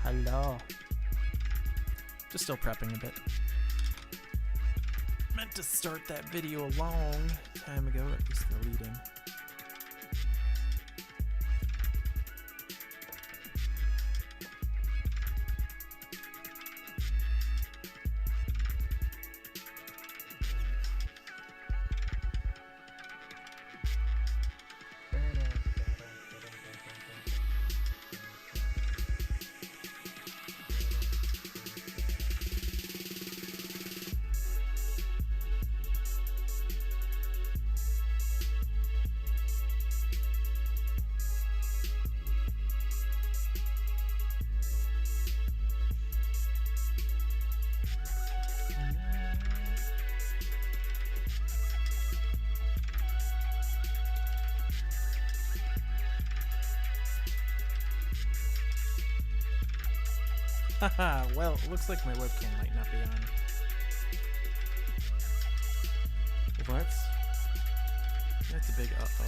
Hello. Just still prepping a bit. Meant to start that video a long time ago, at least the lead in. Haha, well, it looks like my webcam might not be on. What? That's a big uh-oh.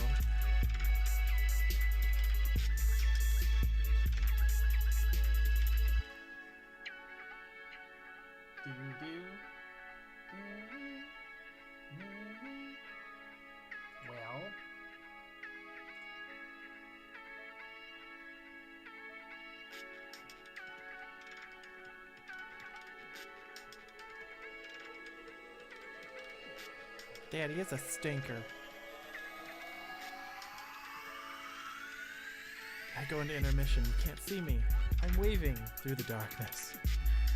Well... Daddy is a stinker. I go into intermission. You can't see me. I'm waving through the darkness.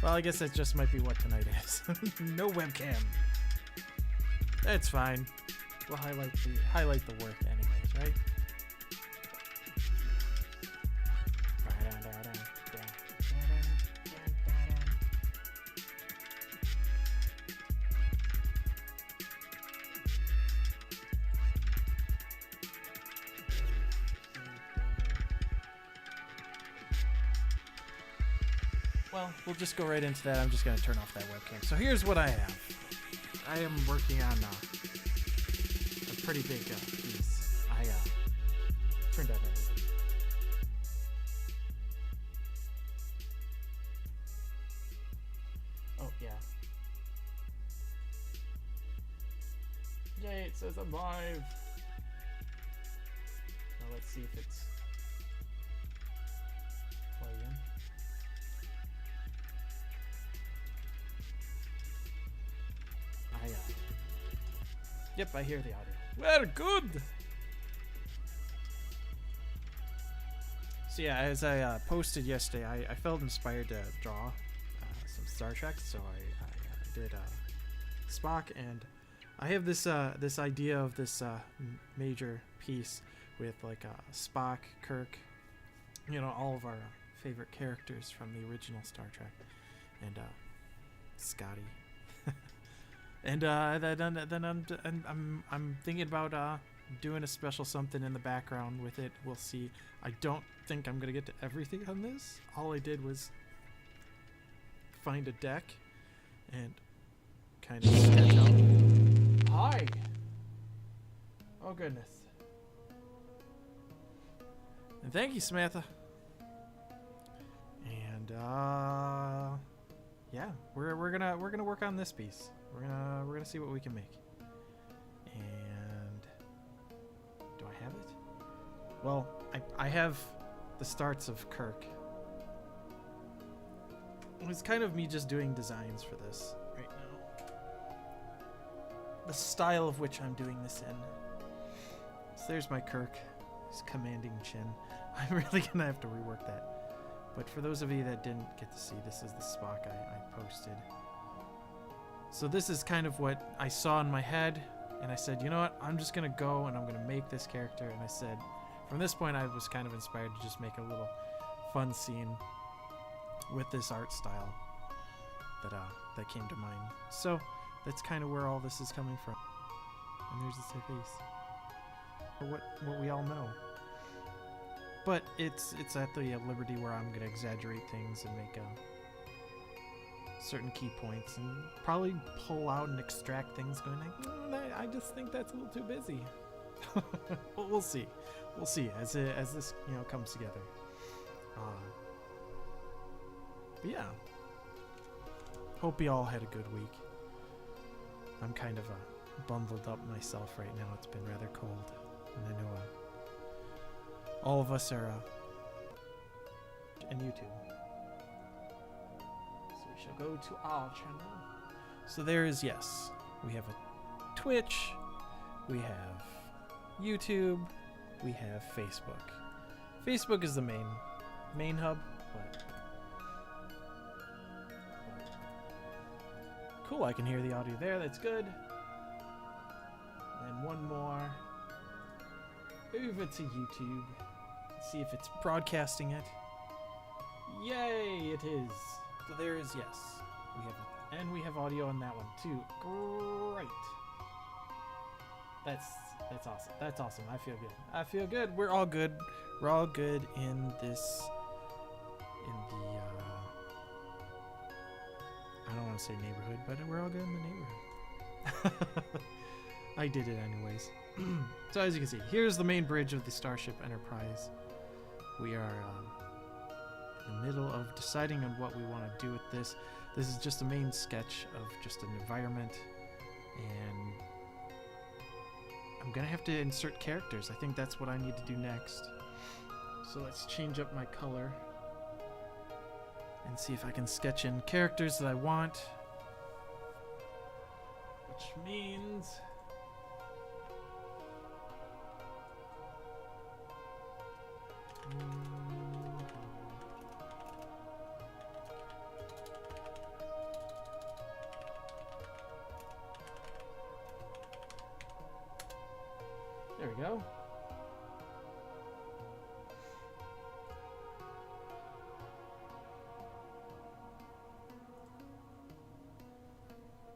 Well, I guess that just might be what tonight is. No webcam. That's fine. We'll highlight the work anyways, right? Well, we'll just go right into that. I'm just going to turn off that webcam. So here's what I have. I am working on a pretty big piece. I turned out everything. Oh, yeah. Yay, it says I'm live. Now let's see if it's playing. Yep, I hear the audio. Well, good! So yeah, as I posted yesterday, I felt inspired to draw some Star Trek, so I did Spock, and I have this this idea of this major piece with like Spock, Kirk, you know, all of our favorite characters from the original Star Trek, and Scotty. And then I'm thinking about doing a special something in the background with it. We'll see. I don't think I'm gonna get to everything on this. All I did was find a deck and kind of sketch out. Hi. Oh goodness. And thank you, Samantha. And yeah, we're gonna work on this piece. We're gonna see what we can make. And do I have it? Well, I have the starts of Kirk. It's kind of me just doing designs for this right now. The style of which I'm doing this in. So there's my Kirk, his commanding chin. I'm really gonna have to rework that. But for those of you that didn't get to see, this is the Spock I posted. So this is kind of what I saw in my head, and I said, you know what, I'm just going to go and I'm going to make this character. And I said, from this point, I was kind of inspired to just make a little fun scene with this art style that came to mind. So that's kind of where all this is coming from. And there's the face. What we all know. But it's at the liberty where I'm going to exaggerate things and make certain key points and probably pull out and extract things going like, I just think that's a little too busy. But we'll see as this comes together. But yeah. Hope you all had a good week. I'm kind of bundled up myself right now. It's been rather cold. And I know all of us are in YouTube. So we shall go to our channel. So there is, yes, we have a Twitch, we have YouTube, we have Facebook. Facebook is the main hub, but cool, I can hear the audio there, that's good. And one more over to YouTube. Let's see if it's broadcasting it. Yay, it is. So there is, yes. We have audio on that one too. Great. That's awesome. That's awesome. I feel good. I feel good. We're all good. We're all good in this, I don't want to say neighborhood, but we're all good in the neighborhood. I did it anyways. So as you can see, here's the main bridge of the Starship Enterprise. We are in the middle of deciding on what we want to do with this. This is just a main sketch of just an environment, and I'm gonna have to insert characters. I think that's what I need to do next. So let's change up my color and see if I can sketch in characters that I want, which means there we go.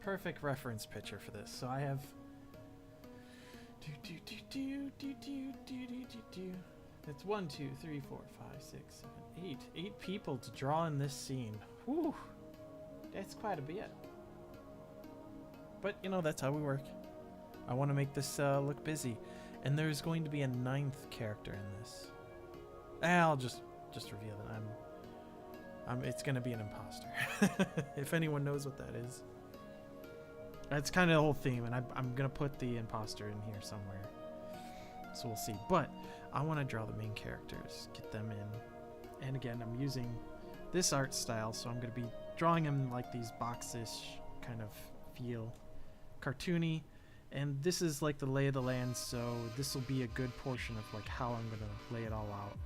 Perfect reference picture for this. So I have It's 1, 2, 3, 4, 5, 6, 7, 8. 8 people to draw in this scene. Whew. That's quite a bit. But, you know, that's how we work. I want to make this look busy. And there's going to be a 9th character in this. I'll just reveal that it's going to be an imposter. If anyone knows what that is. That's kind of the whole theme, and I'm going to put the imposter in here somewhere. So we'll see. But I want to draw the main characters, get them in. And again, I'm using this art style, so I'm going to be drawing them like these box-ish kind of feel. Cartoony. And this is like the lay of the land, so this will be a good portion of like how I'm going to lay it all out.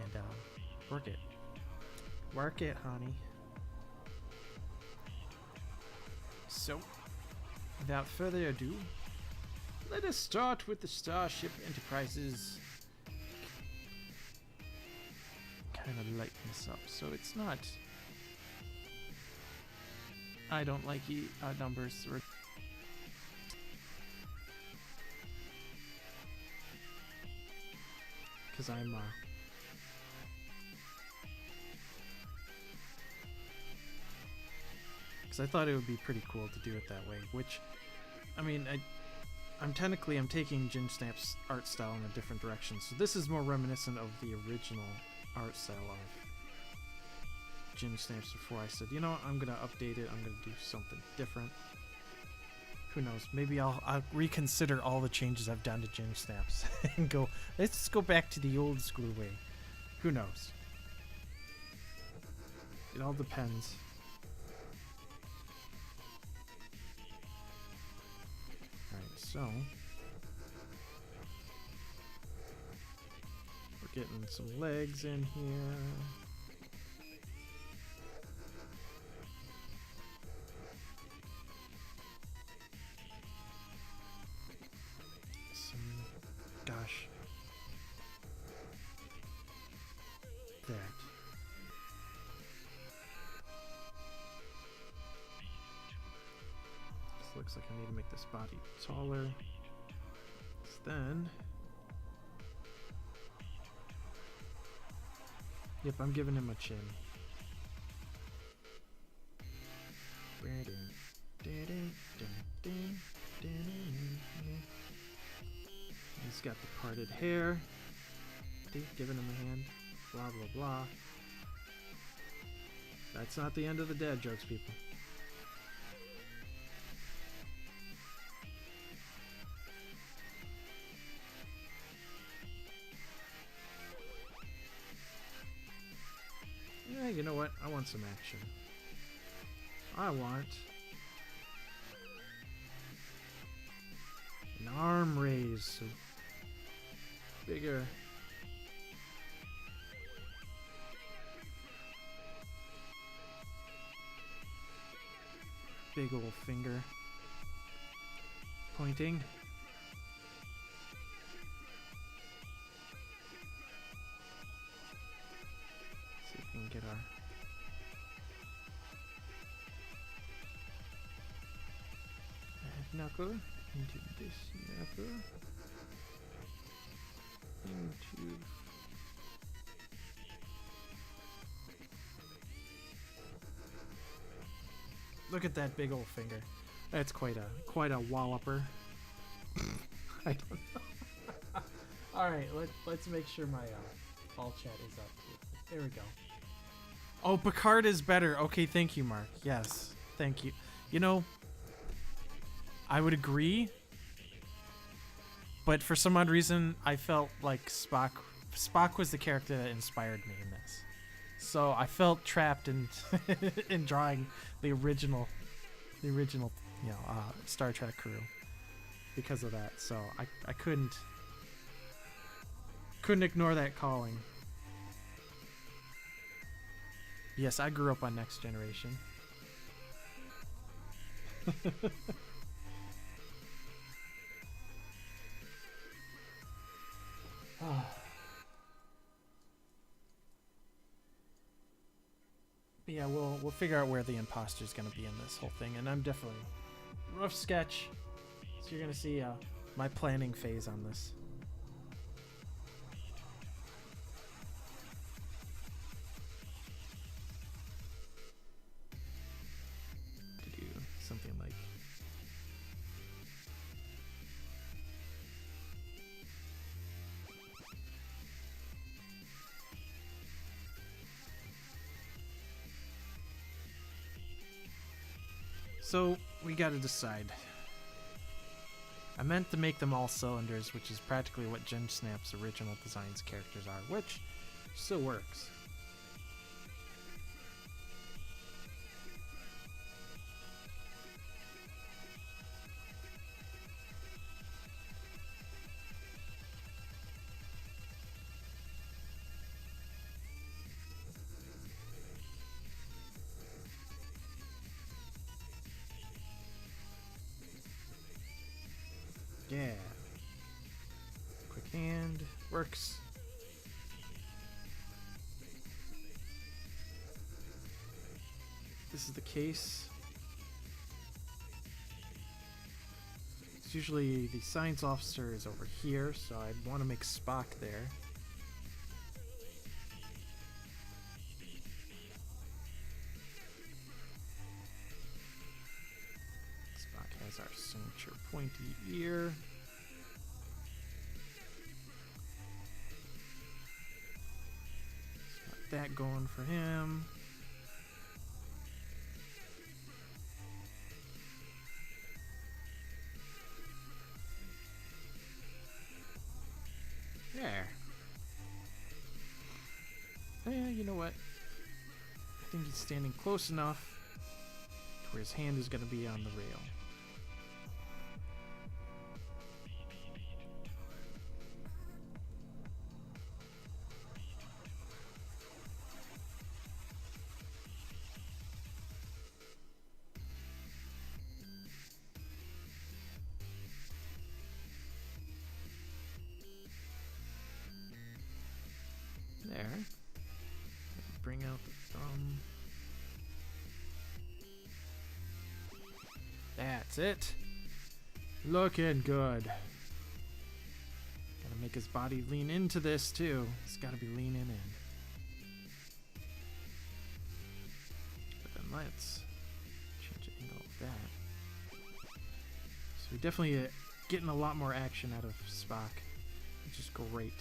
And work it. Work it, honey. So, without further ado, let us start with the Starship Enterprise's kind of lighten this up so it's not. I don't like odd numbers. Because I'm I thought it would be pretty cool to do it that way, which, I mean, I'm taking Ging Snaps' art style in a different direction, so this is more reminiscent of the original art style of Ging Snaps before I said, you know what, I'm going to update it, I'm going to do something different. Who knows, maybe I'll reconsider all the changes I've done to Ging Snaps and go, let's go back to the old school way. Who knows? It all depends. So, we're getting some legs in here. Gosh. That. Looks like I need to make this body taller. Then, yep, I'm giving him a chin. He's got the parted hair. Giving him a hand. Blah blah blah. That's not the end of the dad jokes, people. Yeah, you know what? I want some action. I want an arm raise, so bigger. Big old finger pointing. See if we can get our knuckle into this knuckle into look at that big old finger. That's quite a walloper. I don't know. All right, let's make sure my all chat is up. There we go. Oh, Picard is better. Okay, thank you, Mark. Yes, thank you. You know, I would agree, but for some odd reason, I felt like Spock was the character that inspired me in this. So I felt trapped in in drawing the original, Star Trek crew because of that. So I couldn't ignore that calling. Yes, I grew up on Next Generation. But yeah, we'll figure out where the imposter's gonna be in this whole thing, and I'm definitely rough sketch. So you're gonna see my planning phase on this. To do something like. So, we gotta decide. I meant to make them all cylinders, which is practically what Ging Snaps' original designs characters are, which still works. Yeah. Quick hand. Works. This is the case. It's usually the science officer is over here, so I'd want to make Spock there. Spock has our signature pointy ear. Got that going for him. There. Yeah, you know what? I think he's standing close enough to where his hand is going to be on the rail. There. Bring out the thumb. That's it. Looking good. Gotta make his body lean into this too. It's gotta be leaning in. But then let's change the angle of that. So we're definitely getting a lot more action out of Spock, which is great.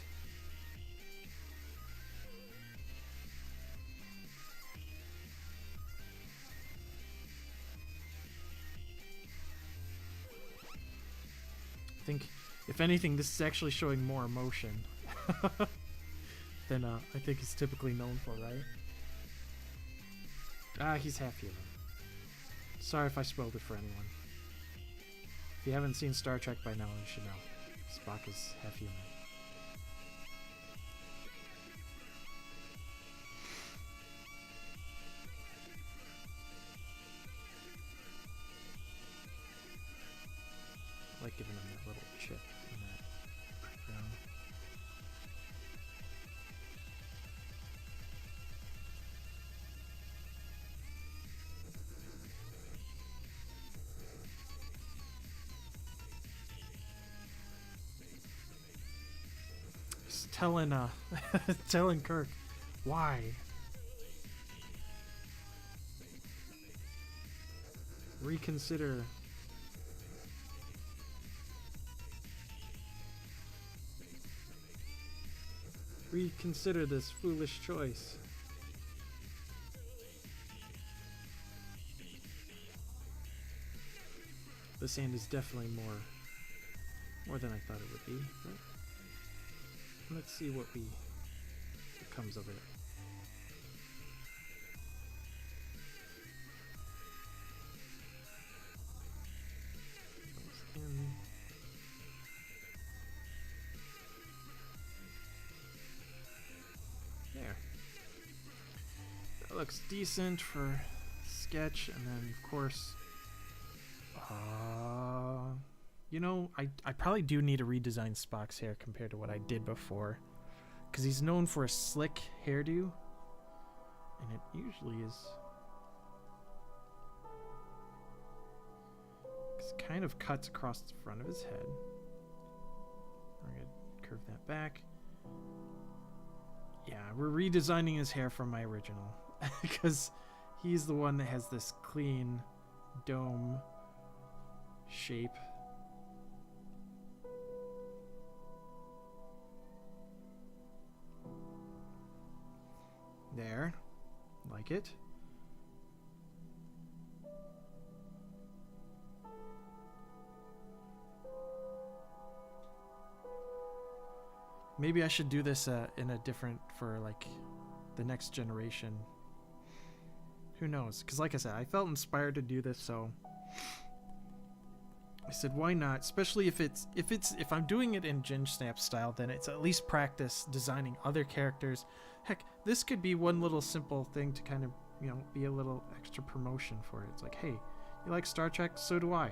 think, if anything, this is actually showing more emotion than I think he's typically known for, right? Ah, he's half human. Sorry if I spoiled it for anyone. If you haven't seen Star Trek by now, you should know. Spock is half human. I like giving him that little chip in that background. Just telling telling Kirk why. Reconsider. Reconsider this foolish choice. The sand is definitely more than I thought it would be. Right? Let's see what comes of it. There. That looks decent for sketch, and then of course, you know, I probably do need to redesign Spock's hair compared to what I did before, because he's known for a slick hairdo, and it usually is. It kind of cuts across the front of his head. We're gonna curve that back. Yeah, we're redesigning his hair from my original because he's the one that has this clean dome shape. There, like it. Maybe I should do this in a different, for like the next generation. Who knows? Because like I said, I felt inspired to do this, so I said, why not? Especially if I'm doing it in Ging Snaps style, then it's at least practice designing other characters. Heck, this could be one little simple thing to kind of, you know, be a little extra promotion for it. It's like, hey, you like Star Trek? So do I.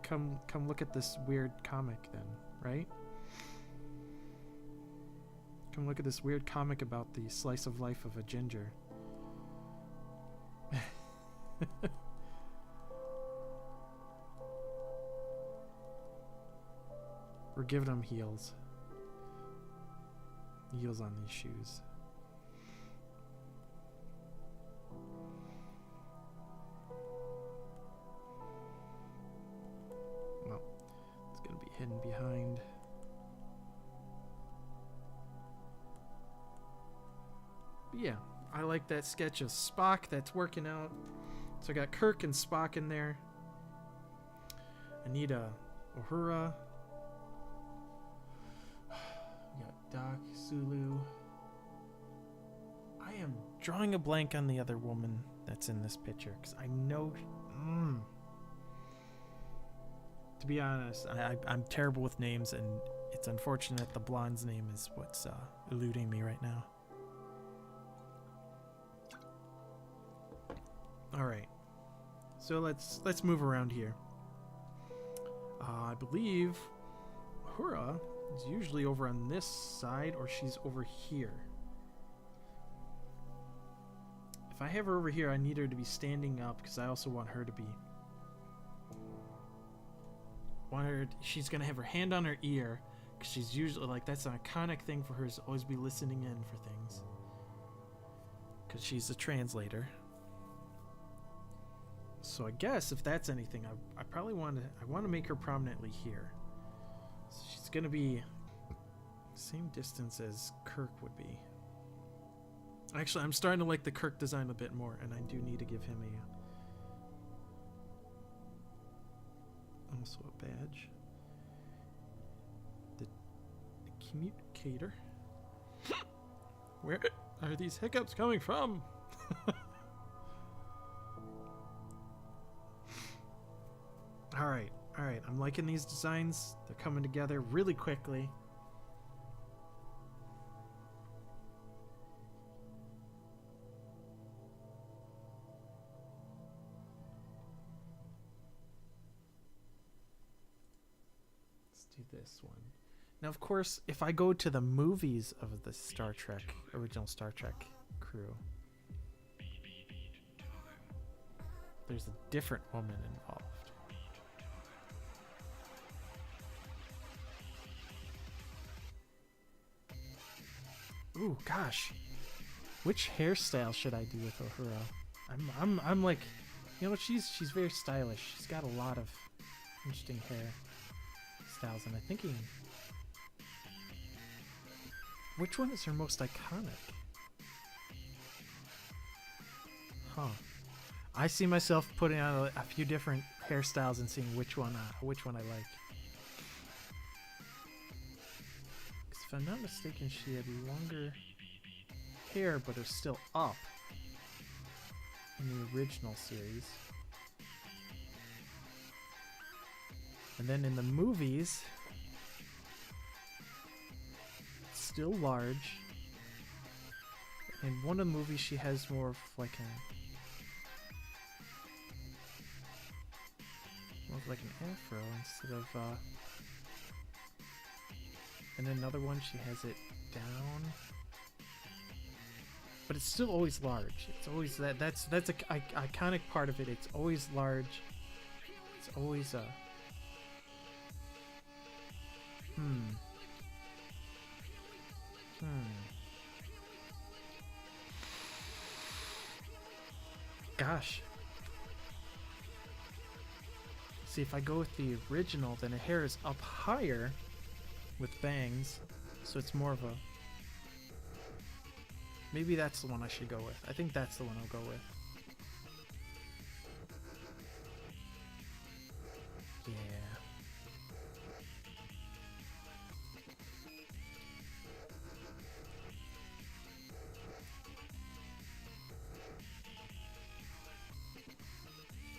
Come look at this weird comic then, right? Come look at this weird comic about the slice of life of a ginger. We're giving him heels. Heels on these shoes. Well, it's gonna be hidden behind. But yeah, I like that sketch of Spock. That's working out. So I got Kirk and Spock in there. I need a Uhura. We got Doc, Sulu. I am drawing a blank on the other woman that's in this picture because I know. To be honest, I'm terrible with names, and it's unfortunate the blonde's name is what's eluding me right now. All right, so let's move around here. I believe Uhura is usually over on this side, or she's over here. If I have her over here, I need her to be standing up because I also want her to be. She's gonna have her hand on her ear because she's usually like, that's an iconic thing for her, is always be listening in for things. Because she's a translator. So I guess if that's anything, I probably want to make her prominently here. So she's gonna be same distance as Kirk would be. Actually, I'm starting to like the Kirk design a bit more, and I do need to give him also a badge. communicator. Where are these hiccups coming from? Alright, alright. I'm liking these designs. They're coming together really quickly. Let's do this one. Now, of course, if I go to the movies of the Star Trek, original Star Trek crew, there's a different woman involved. Ooh, gosh. Which hairstyle should I do with Uhura? I'm like, you know, she's very stylish. She's got a lot of interesting hair styles, and I'm thinking, which one is her most iconic? Huh. I see myself putting on a few different hairstyles and seeing which one I like. Because if I'm not mistaken, she had longer hair, but it's still up in the original series. And then in the movies, still large. In one of the movies, she has more of like an afro instead of and another one she has it down, but it's still always large. It's always that's a iconic part of it. It's always large. It's always a Gosh. See, if I go with the original, then her hair is up higher with bangs, so it's more of a... Maybe that's the one I should go with. I think that's the one I'll go with. Yeah.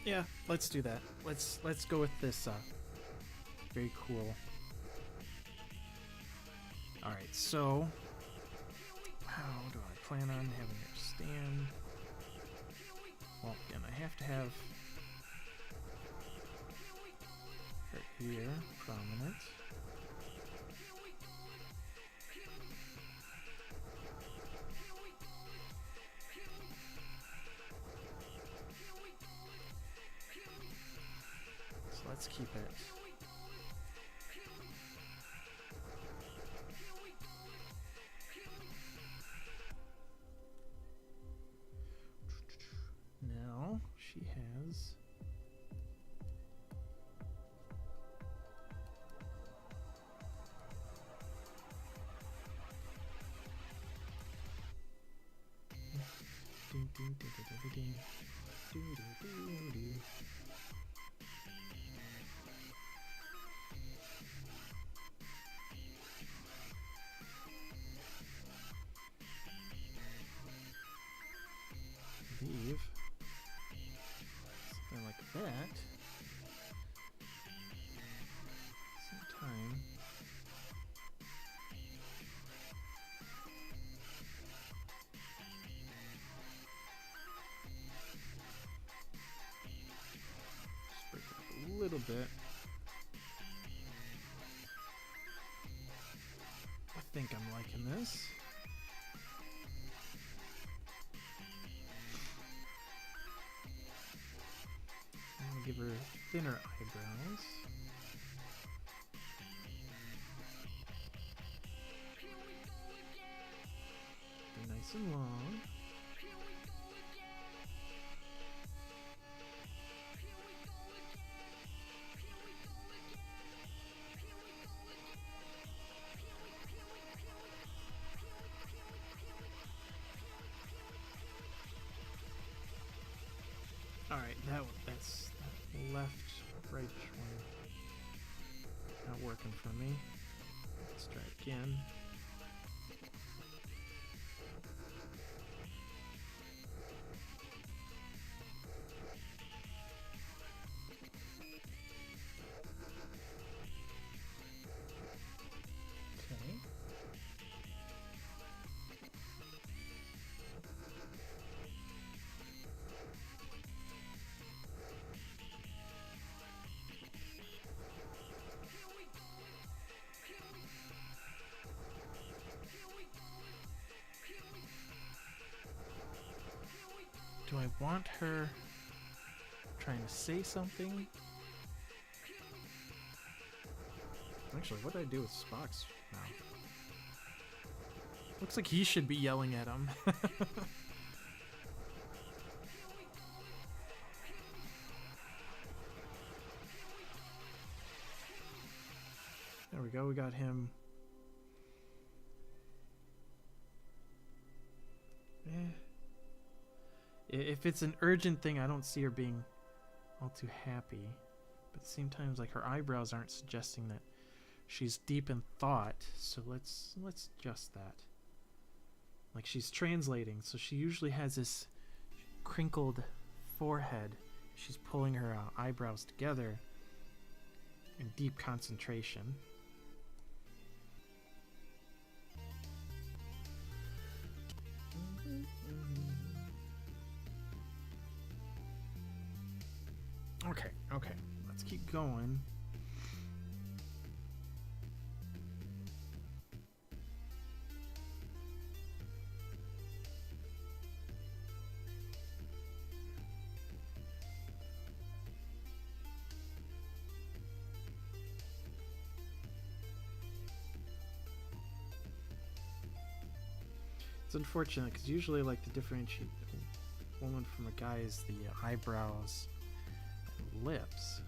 Yeah, let's do that. Let's go with this very cool. Alright, so how do I plan on having her stand? Well, again, I have to have her here, prominent. Let's keep it. Now she has ding ding ding ding ding ding ding ding. Something like that. Same time. Just break it up a little bit. I think I'm liking this. Give her thinner eyebrows. They're nice and long. All right, that's left, right one not working for me. Let's try again. Okay. Do I want her trying to say something? Actually, what did I do with Spock's mouth? Looks like he should be yelling at him. There we go, we got him. If it's an urgent thing, I don't see her being all too happy. But at the same time, like, her eyebrows aren't suggesting that she's deep in thought. So let's adjust that. Like, she's translating, so she usually has this crinkled forehead. She's pulling her eyebrows together in deep concentration. Okay, let's keep going. It's unfortunate because usually, like, to differentiate a woman from a guy is the eyebrows and lips.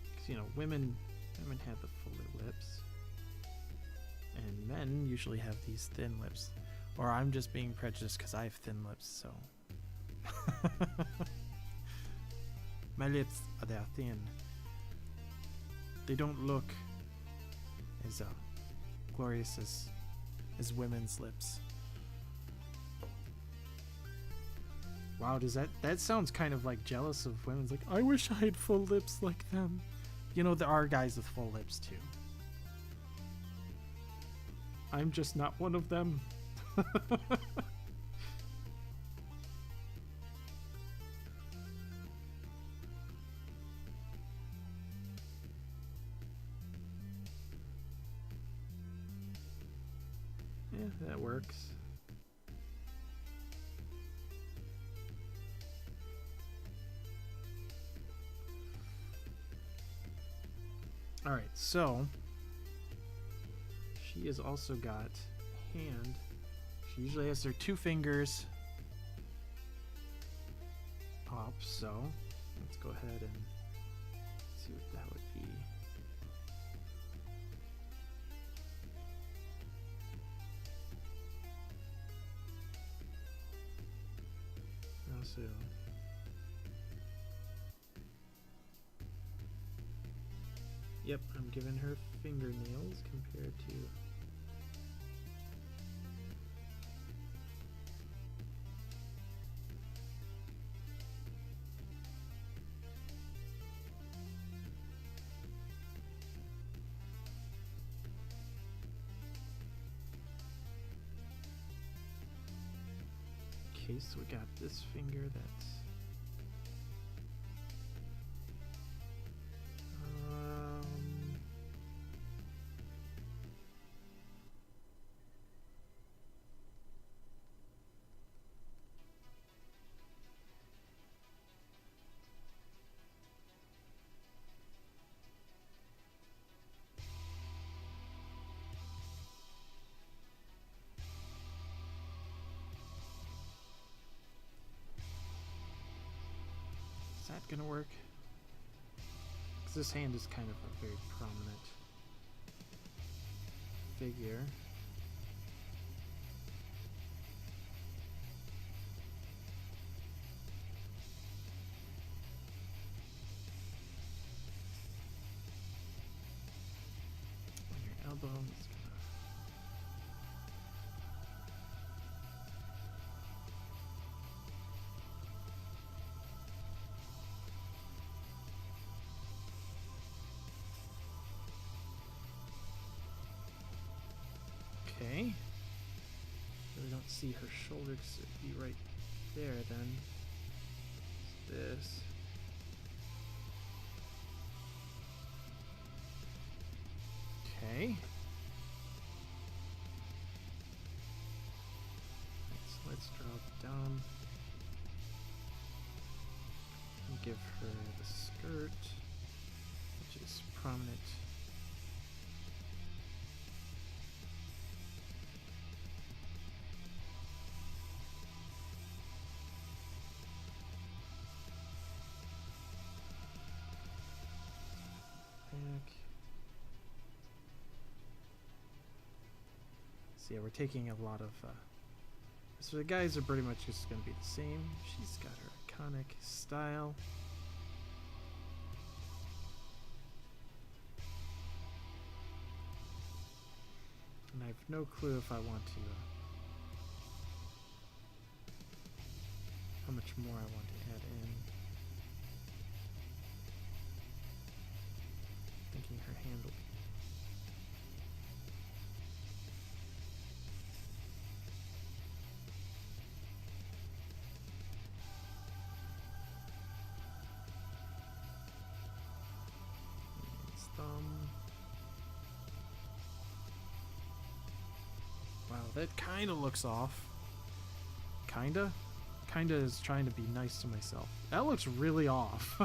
Because, you know, women have the fuller lips, and men usually have these thin lips. Or I'm just being prejudiced because I have thin lips, so. My lips are thin. They don't look as glorious as women's lips. Wow, does that sounds kind of like jealous of women's, like, I wish I had full lips like them. You know, there are guys with full lips too. I'm just not one of them. Yeah, that works. Alright, so she has also got a hand. She usually has her two fingers up, so let's go ahead and see what that would be. Also, yep, I'm giving her fingernails compared to okay, so we got this finger that's that gonna work? Because this hand is kind of a very prominent figure. collarbone is okay. Really don't see her shoulder because it'd be right there then. It's this. Okay. So let's drop down and give her the skirt, which is prominent. Back. So yeah, we're taking a lot of so the guys are pretty much just going to be the same. She's got her iconic style. And I have no clue if I want to how much more I want to add in. Thinking her handle. Thumb. Wow, that kind of looks off. Kinda? Kinda is trying to be nice to myself. That looks really off.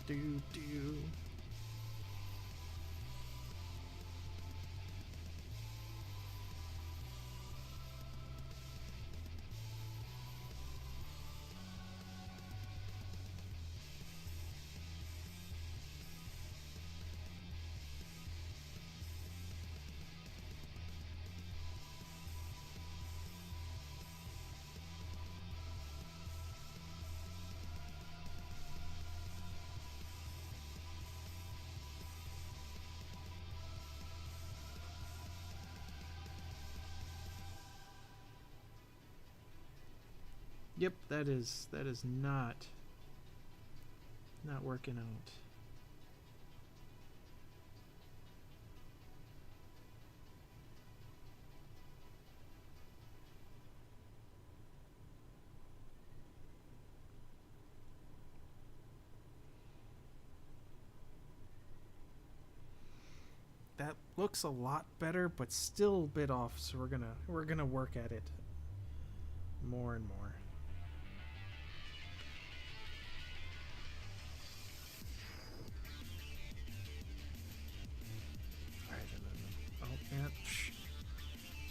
do. Yep, that is not working out. That looks a lot better, but still a bit off, so we're gonna work at it more and more. Alright, and then alt match.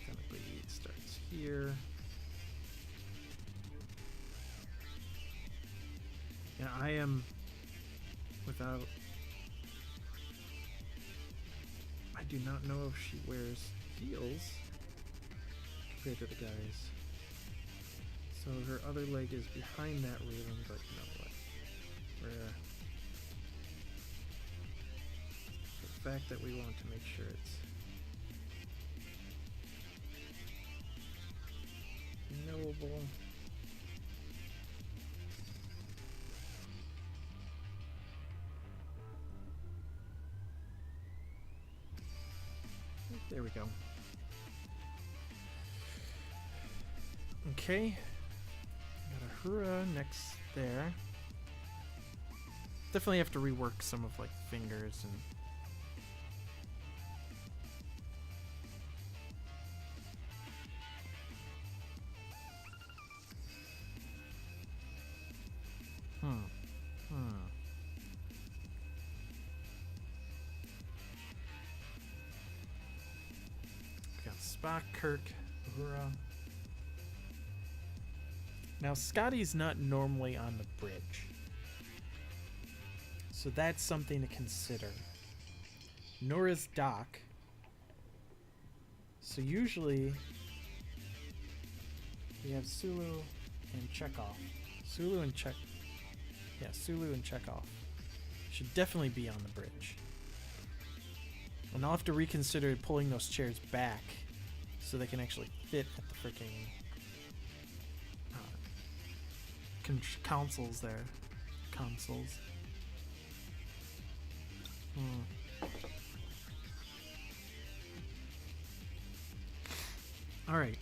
Technically it starts here. Yeah, I am without. I do not know if she wears heels compared to the guys. So her other leg is behind that railing, but you know what? The fact that we want to make sure it's knowable. There we go. Okay. Got a hurrah next there. Definitely have to rework some of like fingers and got Spock, Kirk, Uhura. Now Scotty's not normally on the bridge, so that's something to consider. Nor is Doc. So usually we have Sulu and Chekhov. Sulu and Check. Yeah, Sulu and Chekhov should definitely be on the bridge. And I'll have to reconsider pulling those chairs back so they can actually fit at the freaking consoles there. Consoles. All right.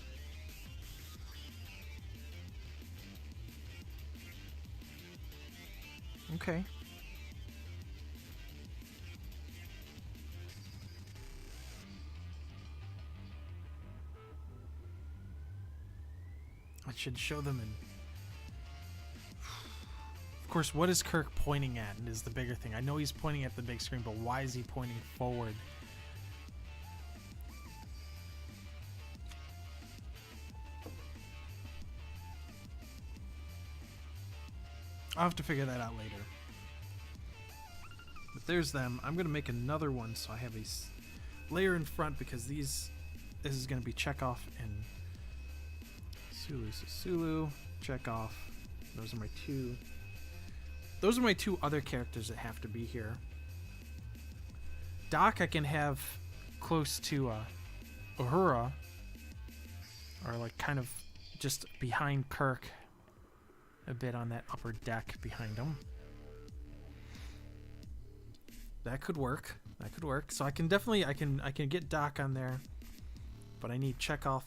Okay. I should show them in. Of course, what is Kirk pointing at is the bigger thing. I know he's pointing at the big screen, but why is he pointing forward? I'll have to figure that out later. But there's them. I'm going to make another one so I have a layer in front because this is going to be Chekhov and Sulu. So Sulu, Chekhov. Those are my two other characters that have to be here. Doc I can have close to Uhura, or like kind of just behind Kirk, a bit on that upper deck behind him. That could work. That could work. So I can definitely I can get Doc on there, but I need Chekhov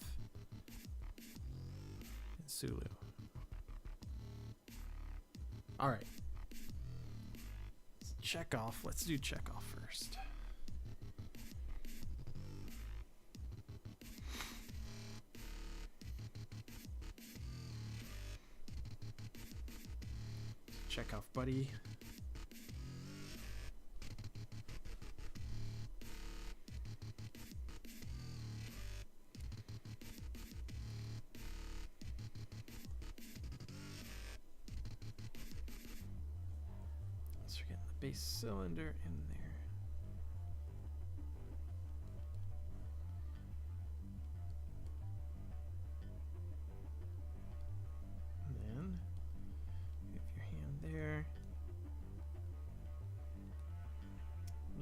and Sulu. All right. Chekhov. Let's do Chekhov first. Chekhov, buddy. Let's get the base cylinder in there.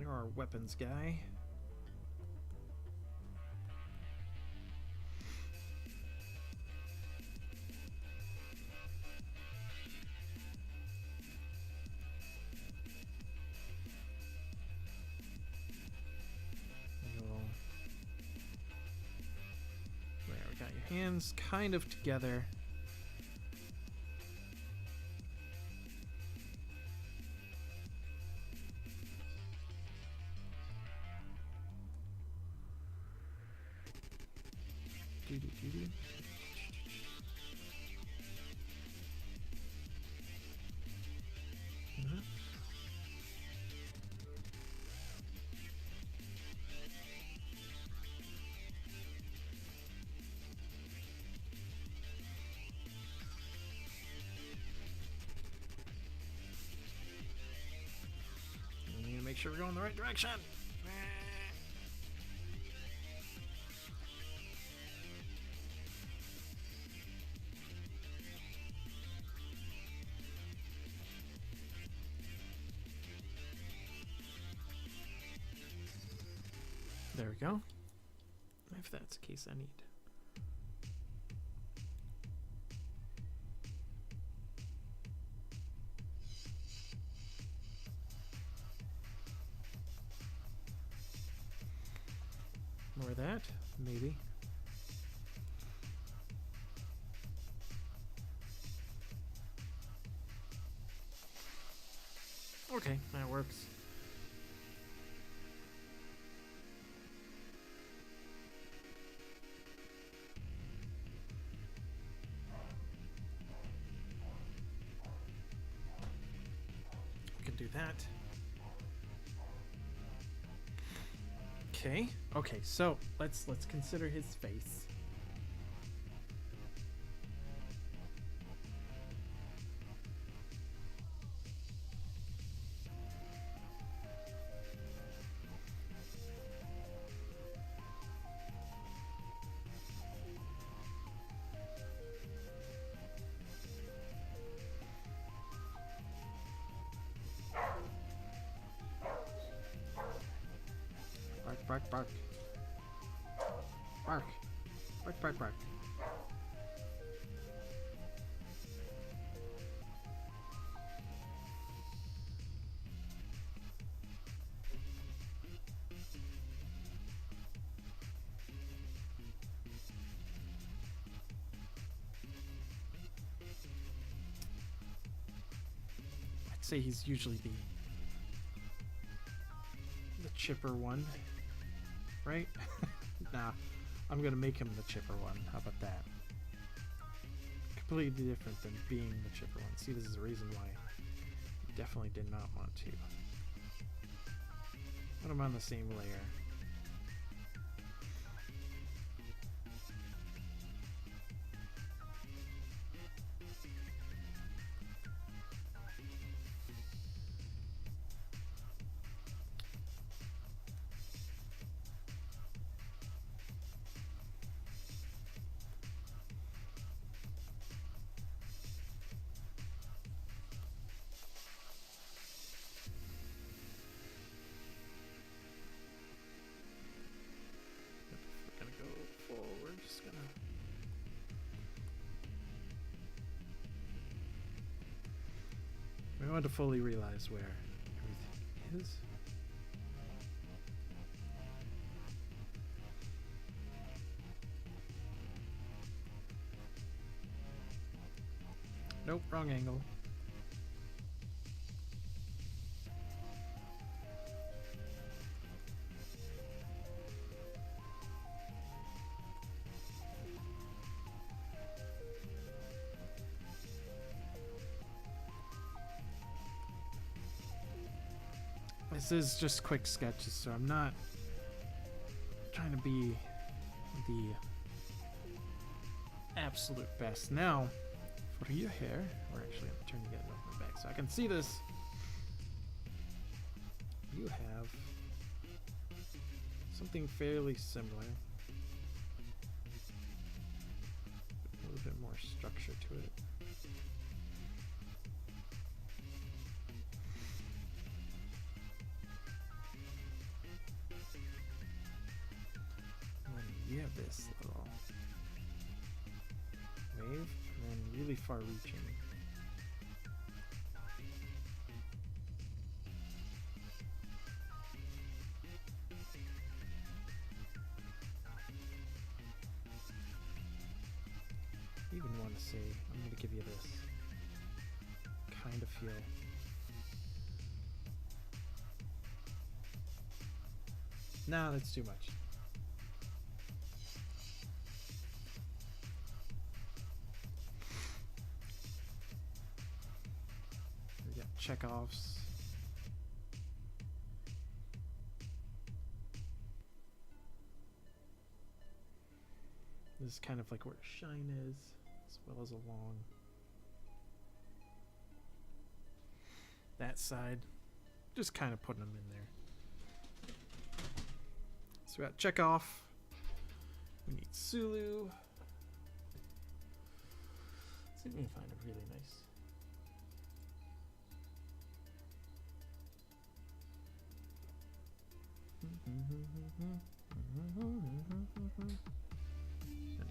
Our weapons guy. There, we got your hands kind of together. We need to make sure we're going the right direction. There we go. If that's the case I need. More of that, maybe. Okay, that works. Do that. Okay, so let's consider his face. bark, bark. Bark. Bark, bark, bark. I'd say he's usually the chipper one, right? Nah, I'm gonna make him the chipper one. How about that? Completely different than being the chipper one. See, this is the reason why I definitely did not want to put him on the same layer. I want to fully realize where everything is. Nope, wrong angle. This is just quick sketches, so I'm not trying to be the absolute best. Now, for your hair, we're actually going to turn you guys over back so I can see this. You have something fairly similar. A little bit more structure to it. You have this little wave, and then really far reaching. I even want to say, I'm going to give you this kind of feel. No, that's too much. Chekhov's. This is kind of like where shine is, as well as along that side. Just kind of putting them in there. So we got Chekhov. We need Sulu. Let's see if we can find a really nice. And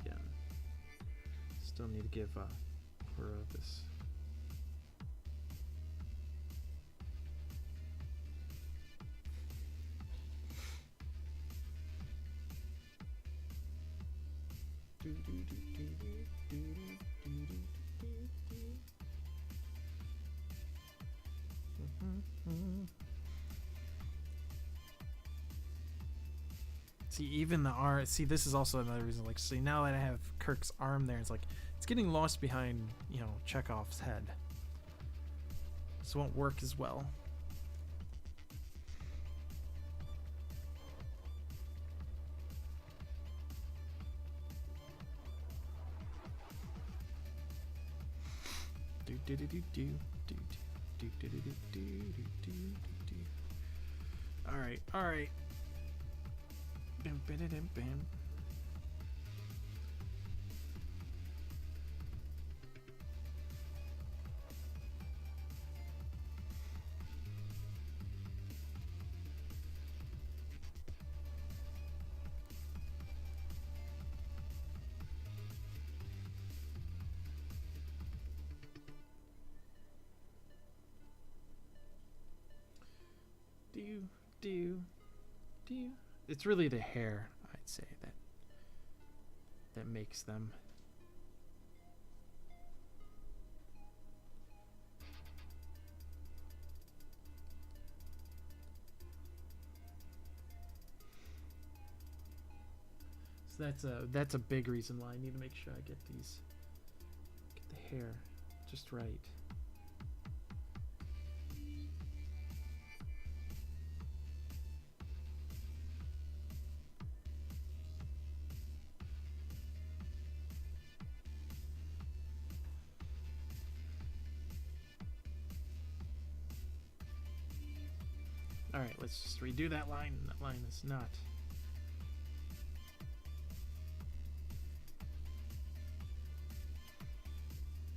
again, still need to give Kuro this. See, even the arm. See, this is also another reason. Like, see, now that I have Kirk's arm there, it's like it's getting lost behind, you know, Chekhov's head. This won't work as well. All right, all right. Bam, bam, bam, bam. it's really the hair, I'd say, that makes them. That's a big reason why I need to make sure I get the hair just right. All right, let's just redo that line. That line is not.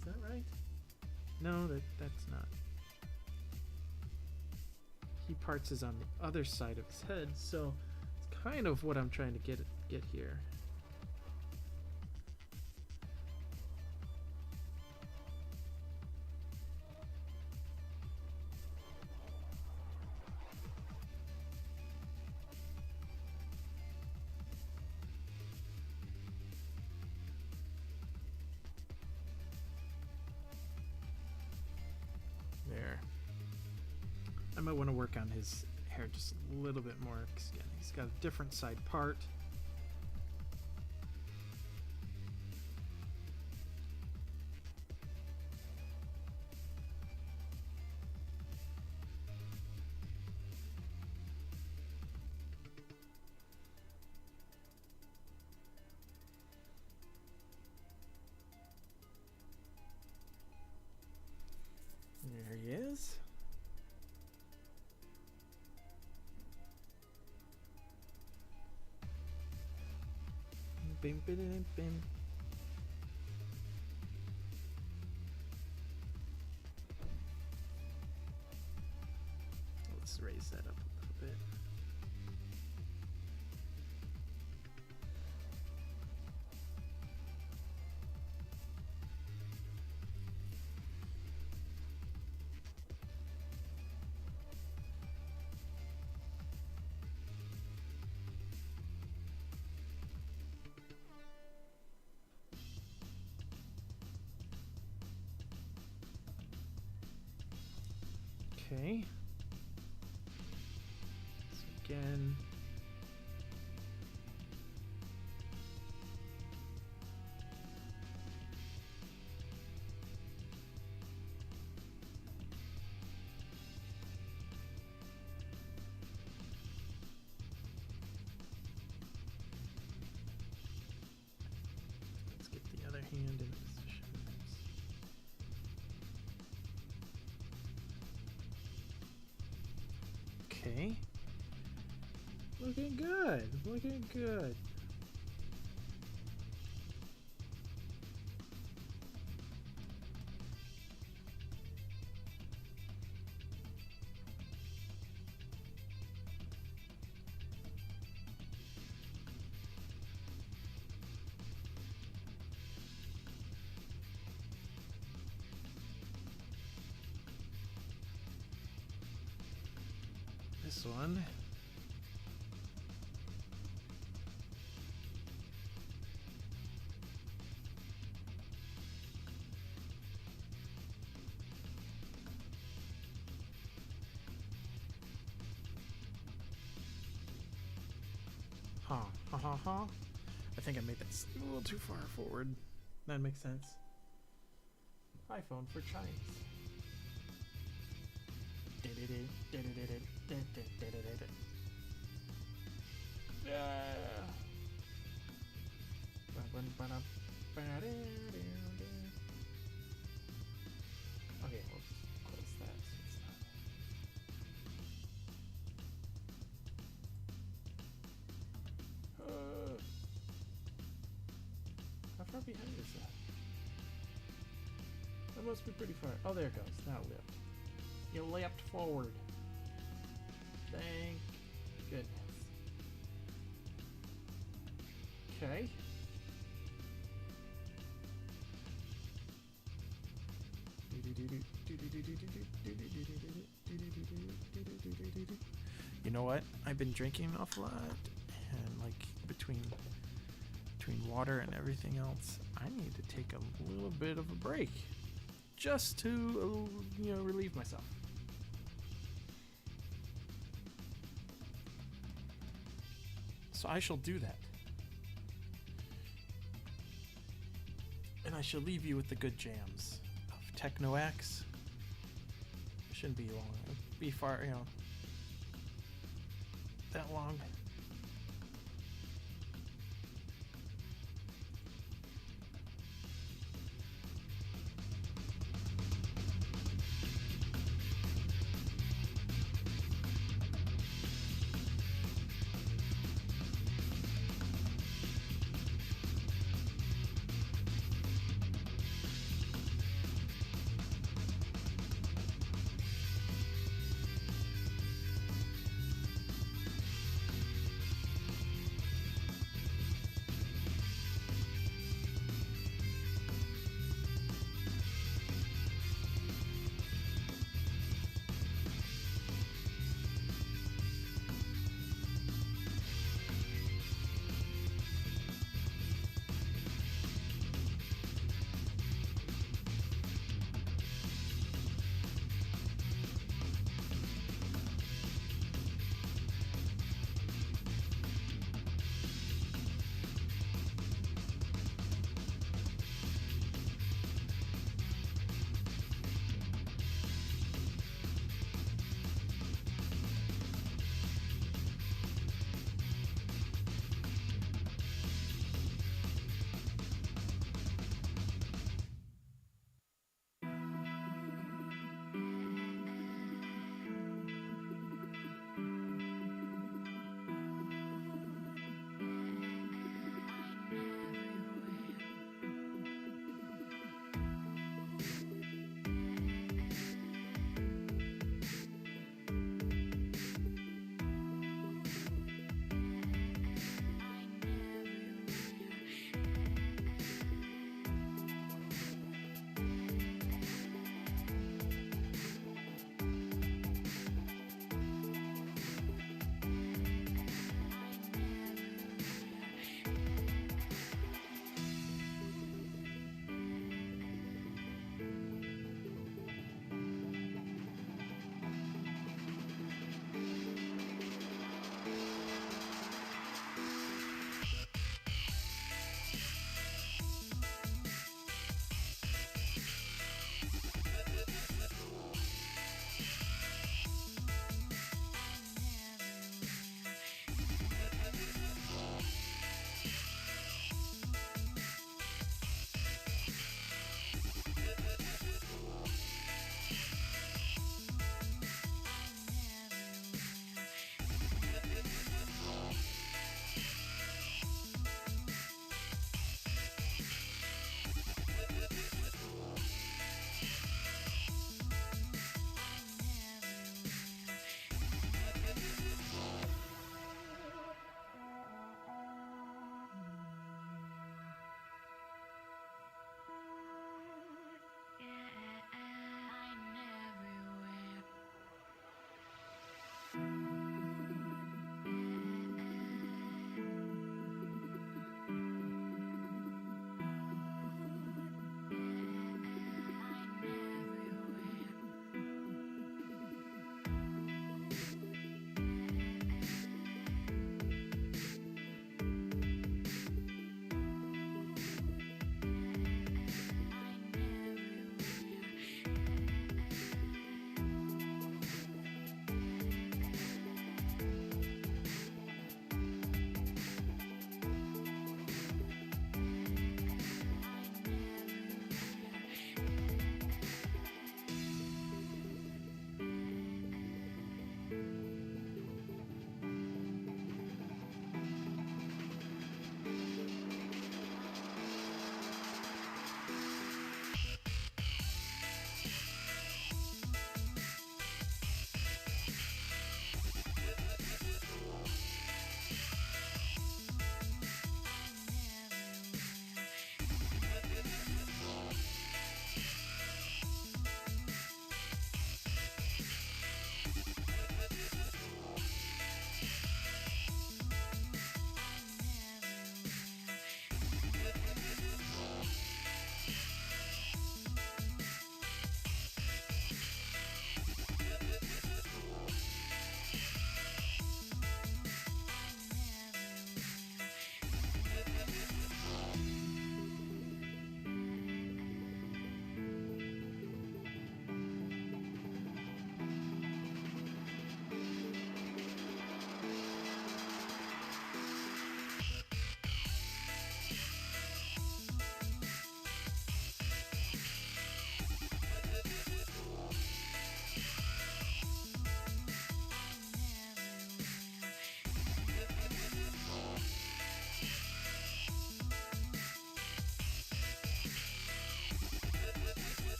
Is that right? No, that's not. Key parts is on the other side of his head, so it's kind of what I'm trying to get here. I might want to work on his hair just a little bit more, because again, he's got a different side part. There he is. Bim, bim, bim, bim. Let's raise that up a little bit. Okay. So again. Let's get the other hand in position. Okay. Looking good. Looking good. This one. I think I made that a little too far forward. That makes sense. iPhone for Chinese. Okay, we'll just close that so it's not. How far behind is that? That must be pretty far. Oh, there it goes. Now lift. You leapt forward. Thank goodness. Okay. You know what? I've been drinking an awful lot, between water and everything else, I need to take a little bit of a break just to, relieve myself. So I shall do that. And I shall leave you with the good jams of Teknoaxe. It shouldn't be long. It'll be far, that long.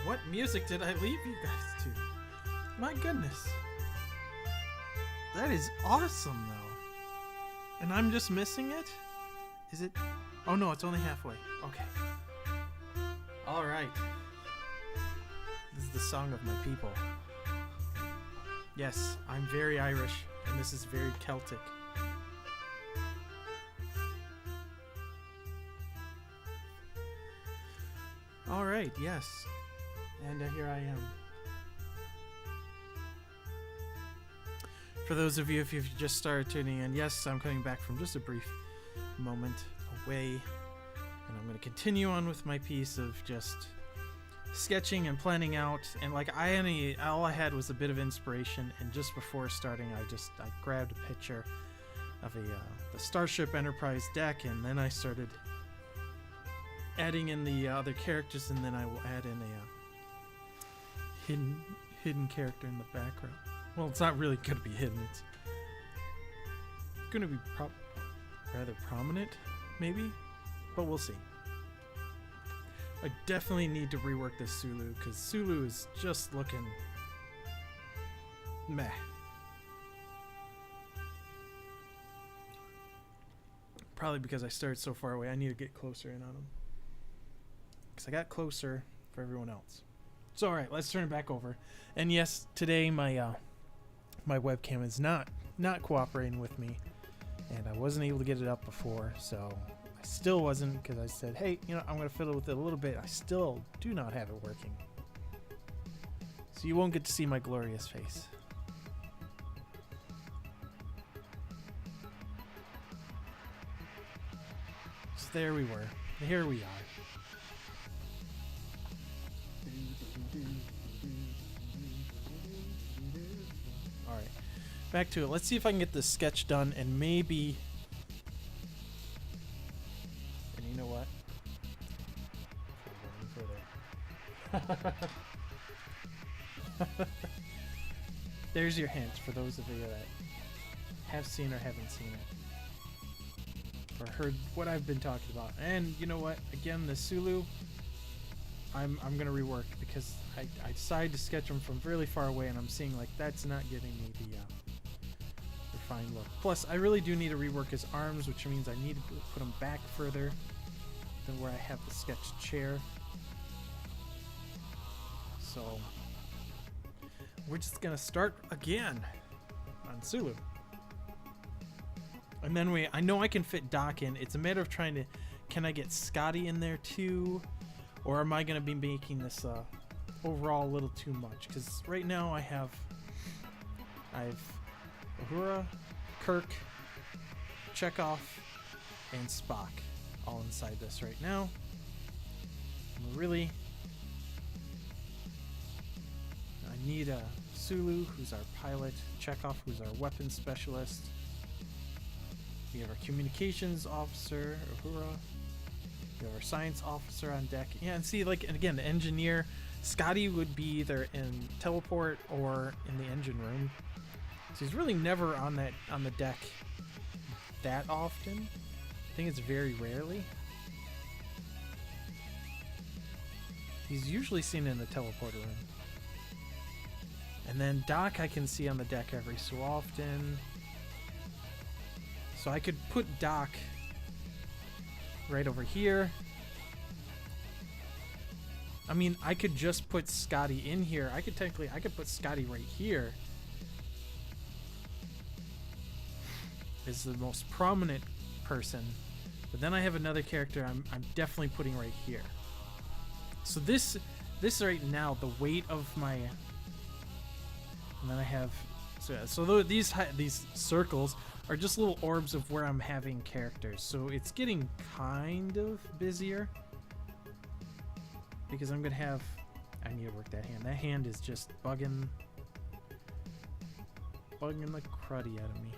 What music did I leave you guys to? My goodness. That is awesome, though. And I'm just missing it? Is it? Oh no, it's only halfway. Okay. Alright. This is the song of my people. Yes, I'm very Irish, and this is very Celtic. Alright, yes. And here I am. For those of you, if you've just started tuning in, yes, I'm coming back from just a brief moment away. And I'm going to continue on with my piece of just sketching and planning out. And like all I had was a bit of inspiration. And just before starting, I grabbed a picture of the Starship Enterprise deck. And then I started adding in the other characters. And then I will add in a hidden character in the background. Well, it's not really going to be hidden. It's going to be rather prominent, maybe, but we'll see. I definitely need to rework this Sulu, because Sulu is just looking meh. Probably because I started so far away. I need to get closer in on him, because I got closer for everyone else. So, all right, let's turn it back over. And yes, today my webcam is not cooperating with me, and I wasn't able to get it up before, so I still wasn't, because I said, hey, I'm going to fiddle with it a little bit. I still do not have it working. So you won't get to see my glorious face. So there we were. Here we are. Alright, back to it. Let's see if I can get this sketch done, and maybe... And you know what? There's your hint for those of you that have seen or haven't seen it, or heard what I've been talking about. And you know what? Again, the Sulu, I'm gonna rework, because I decided to sketch them from really far away, and I'm seeing like that's not giving me the refined look. Plus, I really do need to rework his arms, which means I need to put them back further than where I have the sketched chair. So we're just gonna start again on Sulu, and then I know I can fit Doc in. It's a matter of trying to, can I get Scotty in there too? Or am I going to be making this overall a little too much? Because right now I've Uhura, Kirk, Chekhov, and Spock all inside this right now. I need a Sulu, who's our pilot, Chekhov, who's our weapons specialist. We have our communications officer, Uhura. We have our science officer on deck. Yeah, and see, like, and again, the engineer, Scotty would be either in teleport or in the engine room. So he's really never on the deck that often. I think it's very rarely. He's usually seen in the teleporter room. And then Doc I can see on the deck every so often. So I could put Doc right over here. I mean, I could just put Scotty in here. I could put Scotty right here. Is the most prominent person. But then I have another character I'm definitely putting right here. So this right now, the weight of my, and then I have, so these circles are just little orbs of where I'm having characters. So it's getting kind of busier, because I'm gonna have, I need to work that hand. That hand is just bugging the cruddy out of me.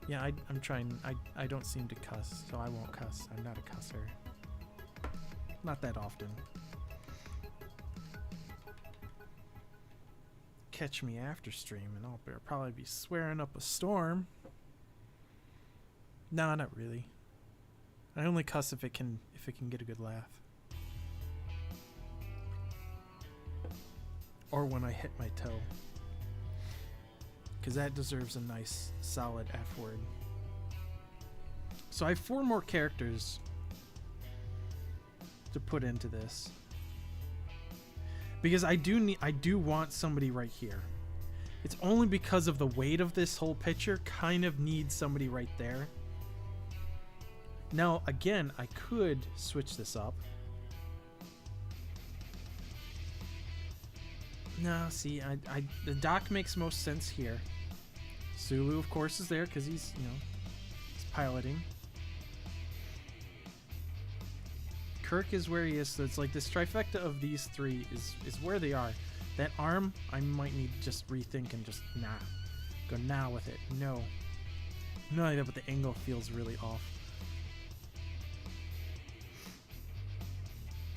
Yeah, I'm trying. I don't seem to cuss, so I won't cuss. I'm not a cusser. Not that often. Catch me after stream, and I'll probably be swearing up a storm. No, not really. I only cuss if it can get a good laugh. or when I hit my toe. Because that deserves a nice, solid F word. So I have 4 more characters to put into this. Because I do want somebody right here. It's only because of the weight of this whole picture, kind of needs somebody right there. Now, again, I could switch this up. No, see, the dock makes most sense here. Sulu, of course, is there because he's, you know, he's piloting. Kirk is where he is, so it's like this trifecta of these 3 is where they are. That arm, I might need to just rethink and just go nah with it. No. Not like that, but the angle feels really off.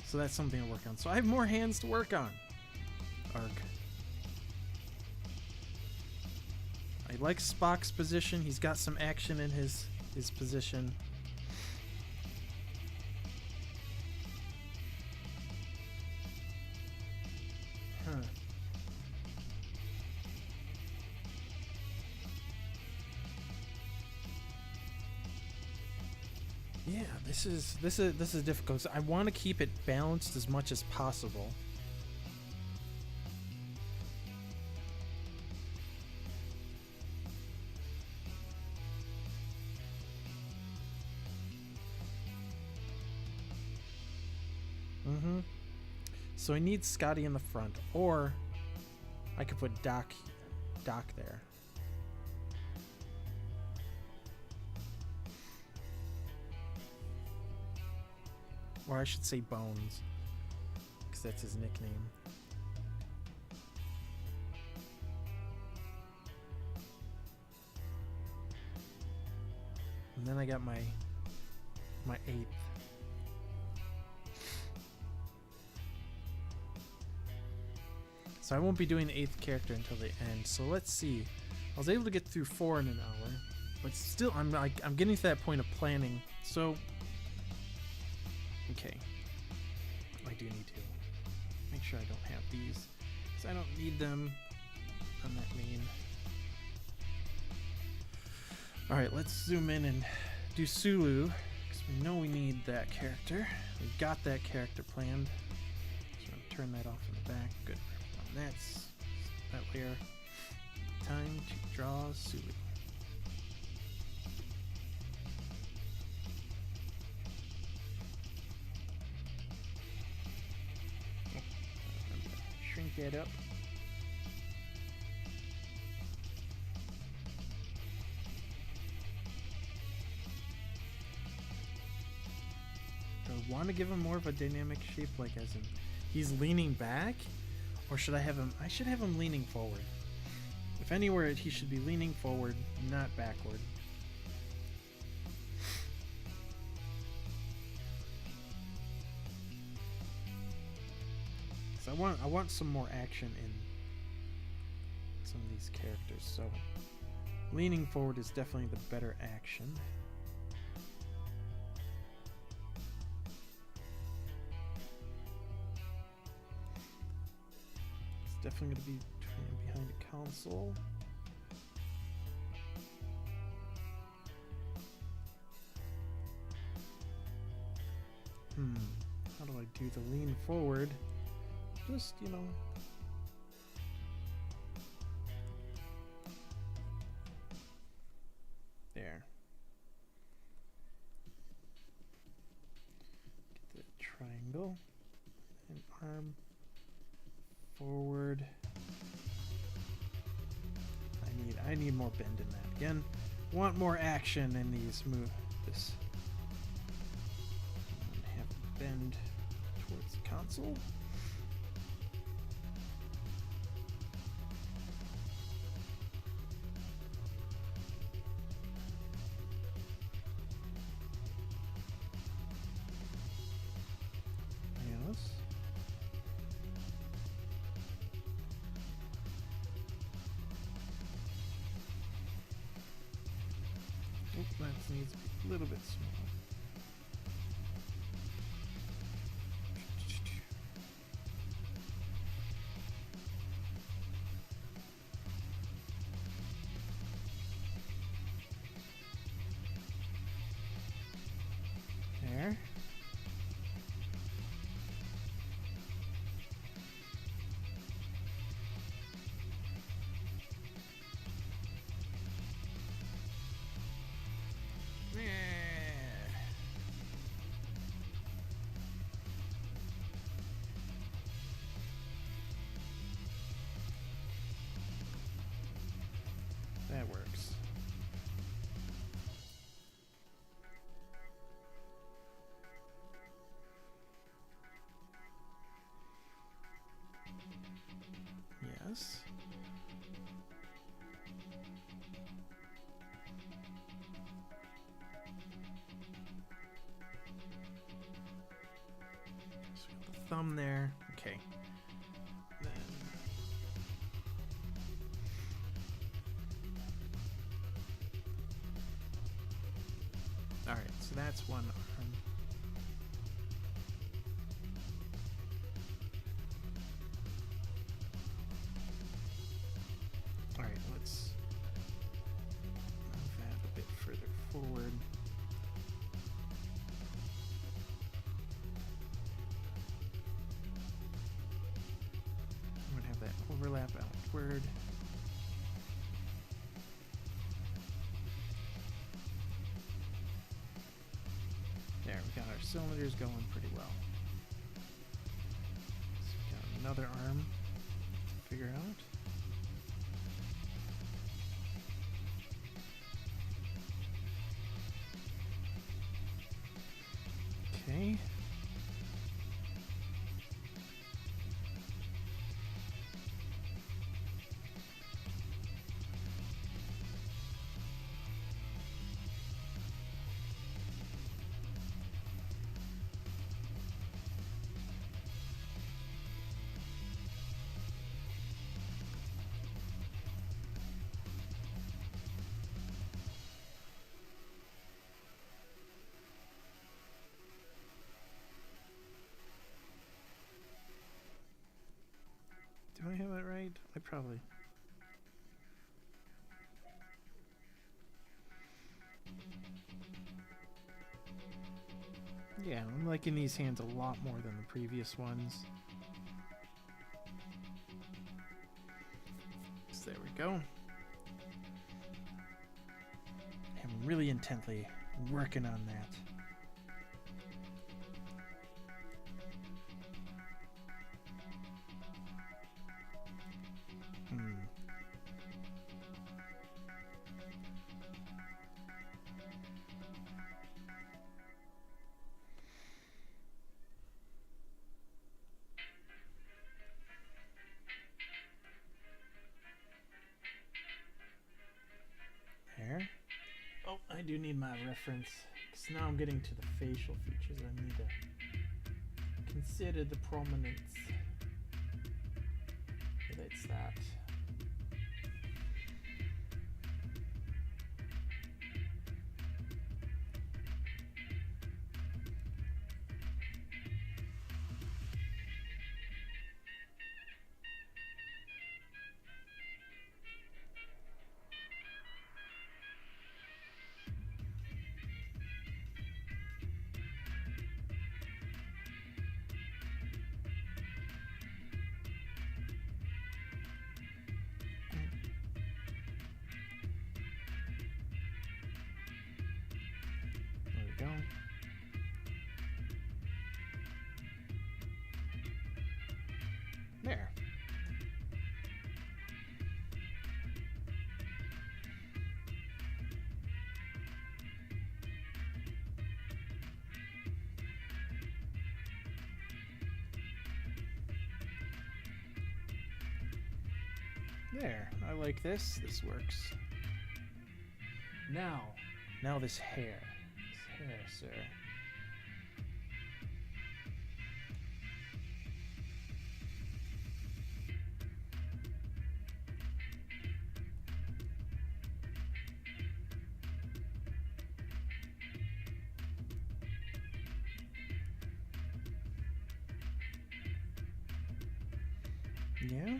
So that's something to work on. So I have more hands to work on. Arg. I like Spock's position. He's got some action in his position. Huh. Yeah, this is difficult. So I want to keep it balanced as much as possible. So I need Scotty in the front, or I could put Doc there. Or I should say Bones, because that's his nickname. And then I got my 8th. So I won't be doing the 8th character until the end. So let's see. I was able to get through 4 in an hour, but still, I'm getting to that point of planning. So, okay, I do need to make sure I don't have these, because I don't need them on that main. All right, let's zoom in and do Sulu, because we know we need that character. We've got that character planned. So I'm gonna turn that off in the back. Good. That's that layer. Time to draw Sulu. Oh, shrink that up. Do I want to give him more of a dynamic shape, like as in he's leaning back? Or should I have him? I should have him leaning forward. If anywhere, he should be leaning forward, not backward. So I want some more action in some of these characters. So leaning forward is definitely the better action. Definitely going to be behind a console. How do I do the lean forward? Just, you know. There. Get the triangle. And arm. Forward. I need more bend in that. Again, want more action in these move. This. And have bend towards the console. Yes. That needs to be a little bit smaller. this. So we got the thumb there. Okay. Then all right, so that's one arm. All right, let's move that a bit further forward. I'm going to have that overlap outward. There, we got our cylinders going pretty well. So we got another arm to figure out. Okay. Do I have it right? I probably... Yeah, I'm liking these hands a lot more than the previous ones. So there we go. I'm really intently working on that. There. Oh, I do need my reference, because now I'm getting to the facial features. I need to consider the prominence. It's that. Go. There. There. I like this. This works. Now this hair. Hair, sir. Yeah.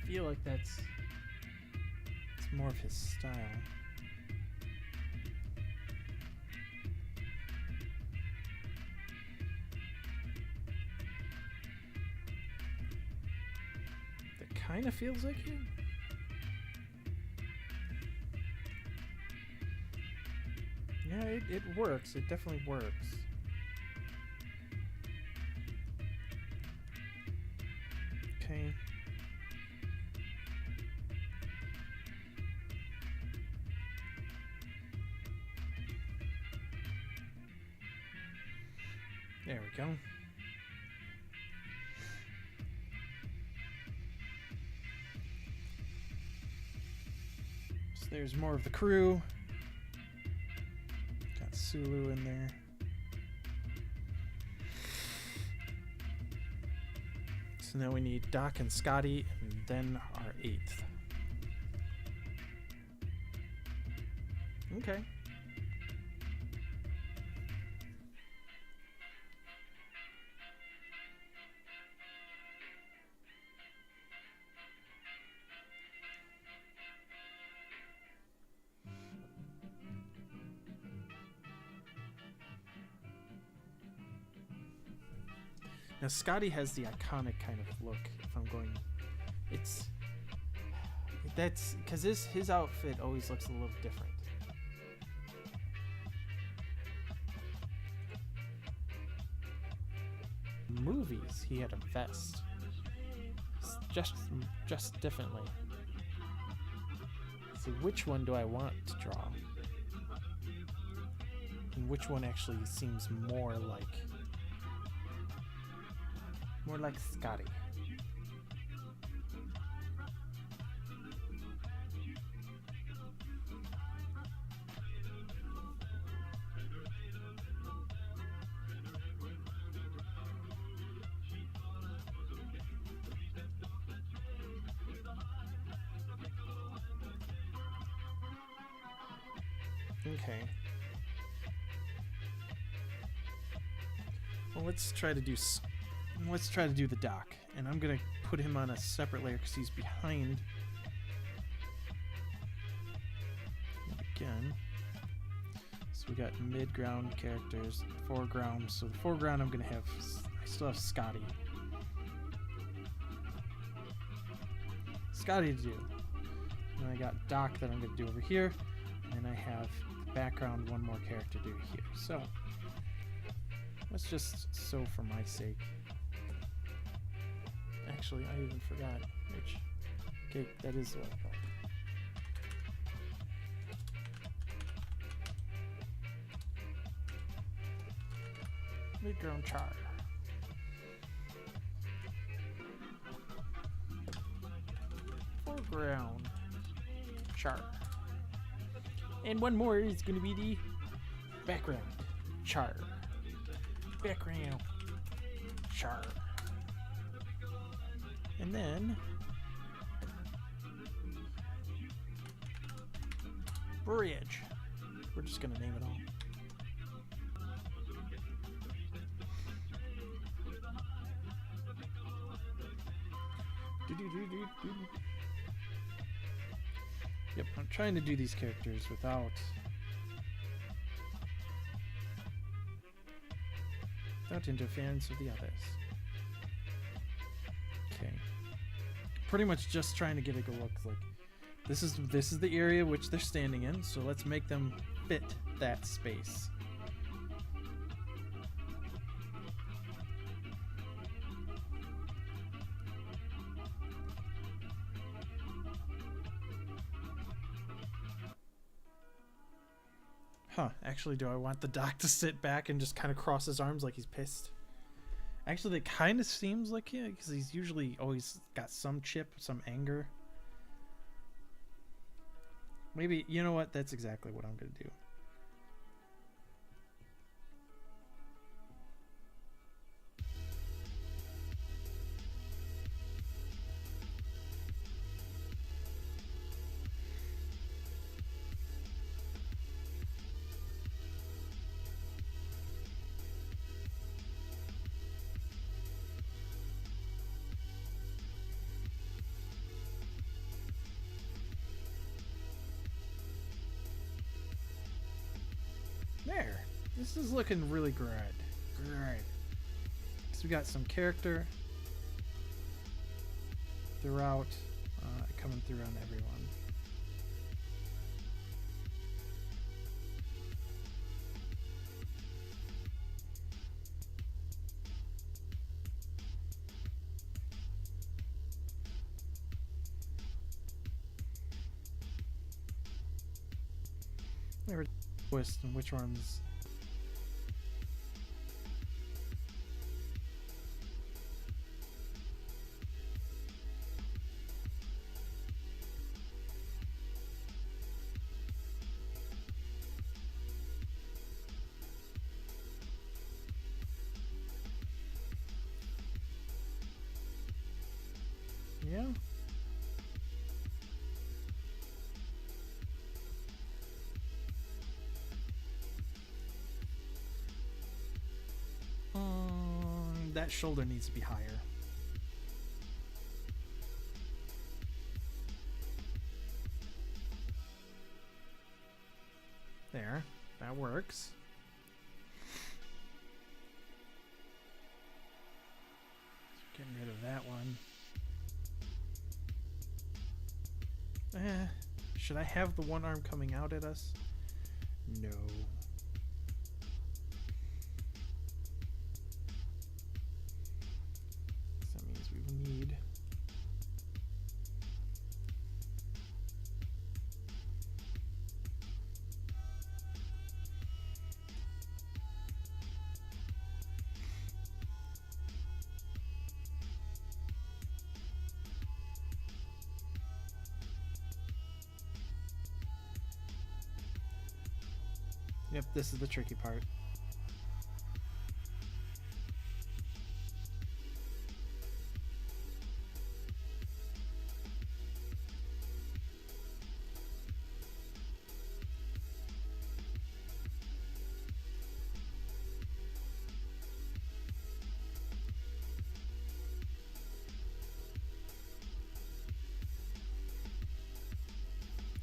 I feel like it's more of his style. That kind of feels like it. Yeah, it works. It definitely works. Okay. There we go. So there's more of the crew. Got Sulu in there. So now we need Doc and Scotty, and then our 8th. Okay. Now Scotty has the iconic kind of look. If I'm going, that's because his outfit always looks a little different. Movies, he had a vest. Just differently. So which one do I want to draw? And which one actually seems more like Scotty? Okay. Well, let's try to do the Doc, and I'm gonna put him on a separate layer because he's behind. And again, so we got mid-ground characters, foreground. So the foreground, I still have Scotty. Scotty to do. And I got Doc that I'm gonna do over here, and I have the background, one more character to do here. So let's just sew for my sake. Actually, I even forgot which. Okay, that is what I thought. Mid-ground char. Foreground char. And one more is going to be the background char. Background char. And then bridge. We're just gonna name it all. Yep, I'm trying to do these characters without interference of the others. Okay. Pretty much just trying to get a look like this is the area which they're standing in, so let's make them fit that space. Huh, actually, do I want the Doc to sit back and just kind of cross his arms like he's pissed? Actually, that kind of seems like it, because he's usually always got some chip, some anger. Maybe, you know what? That's exactly what I'm going to do. There. This is looking really good. Good. So we got some character throughout, coming through on everyone. There twist and which ones. Yeah. That shoulder needs to be higher. There. That works. Getting rid of that one. Should I have the one arm coming out at us? No. That means we will need... Yep, this is the tricky part.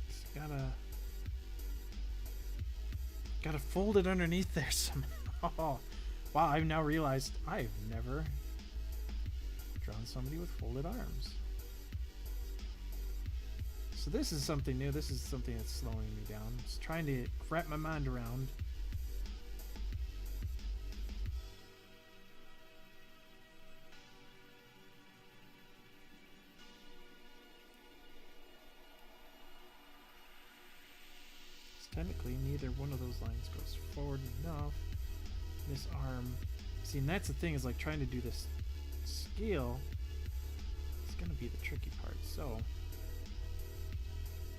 Just gotta fold it underneath there somehow. Oh, wow, I've now realized I've never drawn somebody with folded arms. So this is something new. This is something that's slowing me down. Just trying to wrap my mind around. Technically, neither one of those lines goes forward enough. This arm, see, and that's the thing, is like trying to do this scale. It's gonna be the tricky part. So,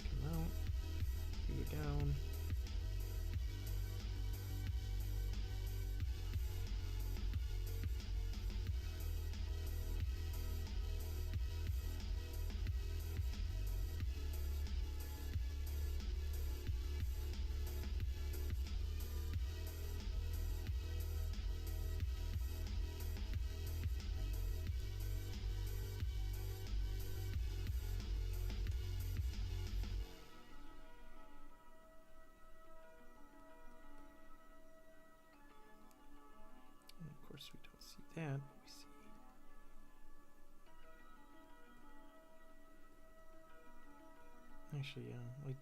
come out, go down. We don't see that. We see. Actually, yeah.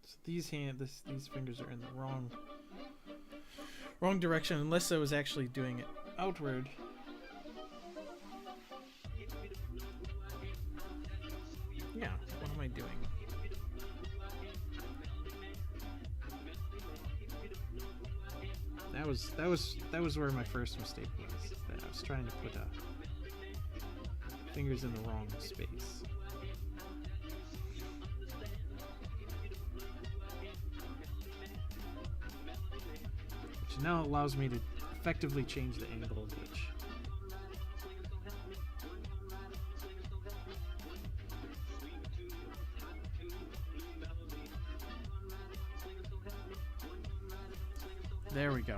So these fingers are in the wrong direction, unless I was actually doing it outward. Yeah, what am I doing? That was where my first mistake was. That I was trying to put fingers in the wrong space. Now it allows me to effectively change the angle of which. There we go.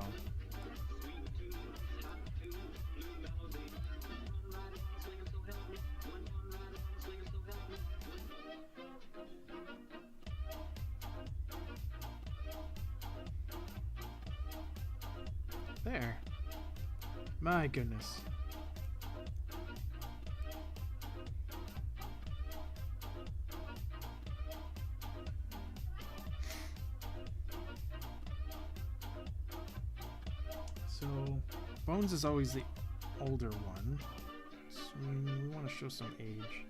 There. My goodness. So Bones is always the older one. So we want to show some age.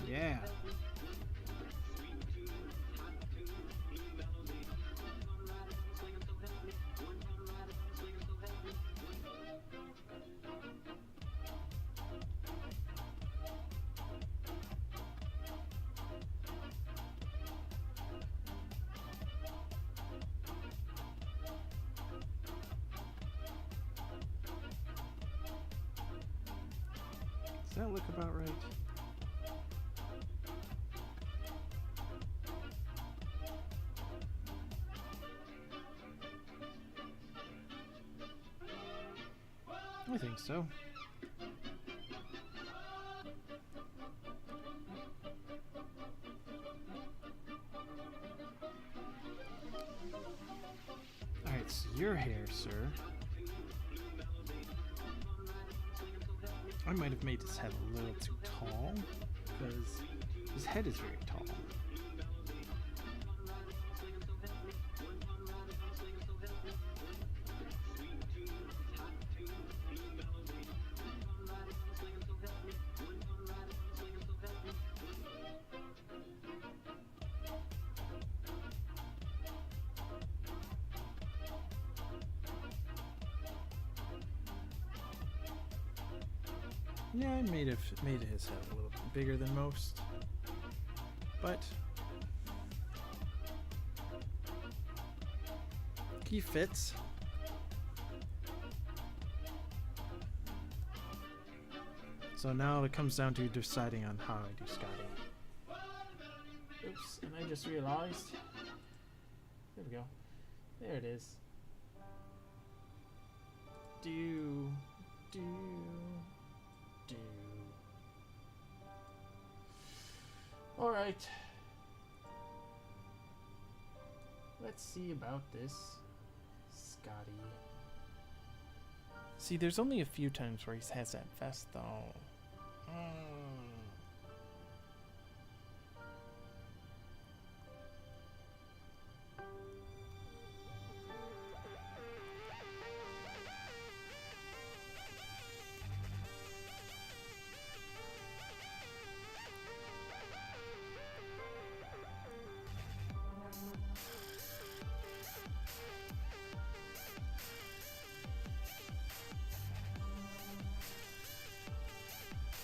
Yeah. Does that look about right? I think so. Alright, so your hair, sir. I might have made his head a little too tall, because his head is very tall. Yeah, I made his head a little bit bigger than most, but he fits. So now it comes down to deciding on how I do Scotty. Oops, and I just realized. There we go. There it is. Do. All right. Let's see about this Scotty. See, there's only a few times where he has that vest, though.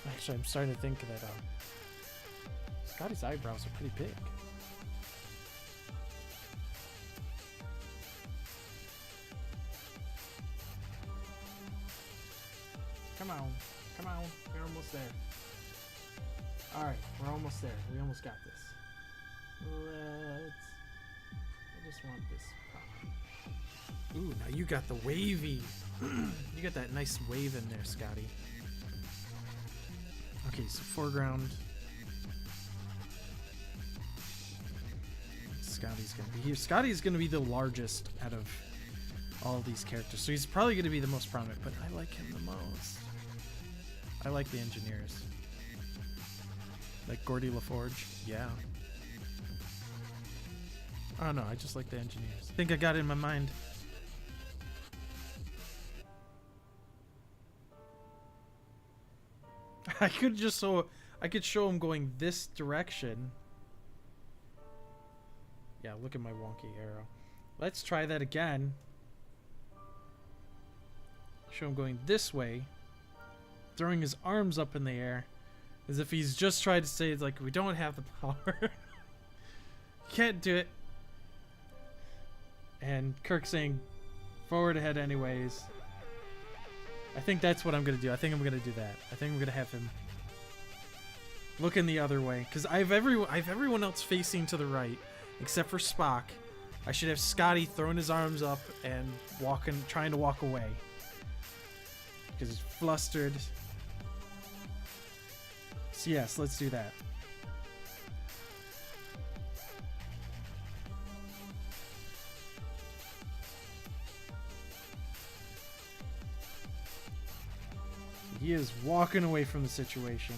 Actually, I'm starting to think that Scotty's eyebrows are pretty big. Come on, we're almost there. Alright, we're almost there. We almost got this. I just want this. Ooh, now you got the wavy. You got that nice wave in there, Scotty. Okay, so foreground. Scotty's gonna be here. Scotty's gonna be the largest out of all of these characters, so he's probably gonna be the most prominent, but I like him the most. I like the engineers. Like Gordy LaForge, yeah. Oh no, I just like the engineers. I think I got it in my mind. I could show him going this direction. Yeah, look at my wonky arrow. Let's try that again. Show him going this way, throwing his arms up in the air, as if he's just trying to say, it's like, we don't have the power. Can't do it. And Kirk saying, forward ahead anyways. I think that's what I'm gonna do. I think I'm gonna do that. I think I'm gonna have him looking the other way, because I've everyone else facing to the right, except for Spock. I should have Scotty throwing his arms up and trying to walk away, because he's flustered. So yes, let's do that. He is walking away from the situation.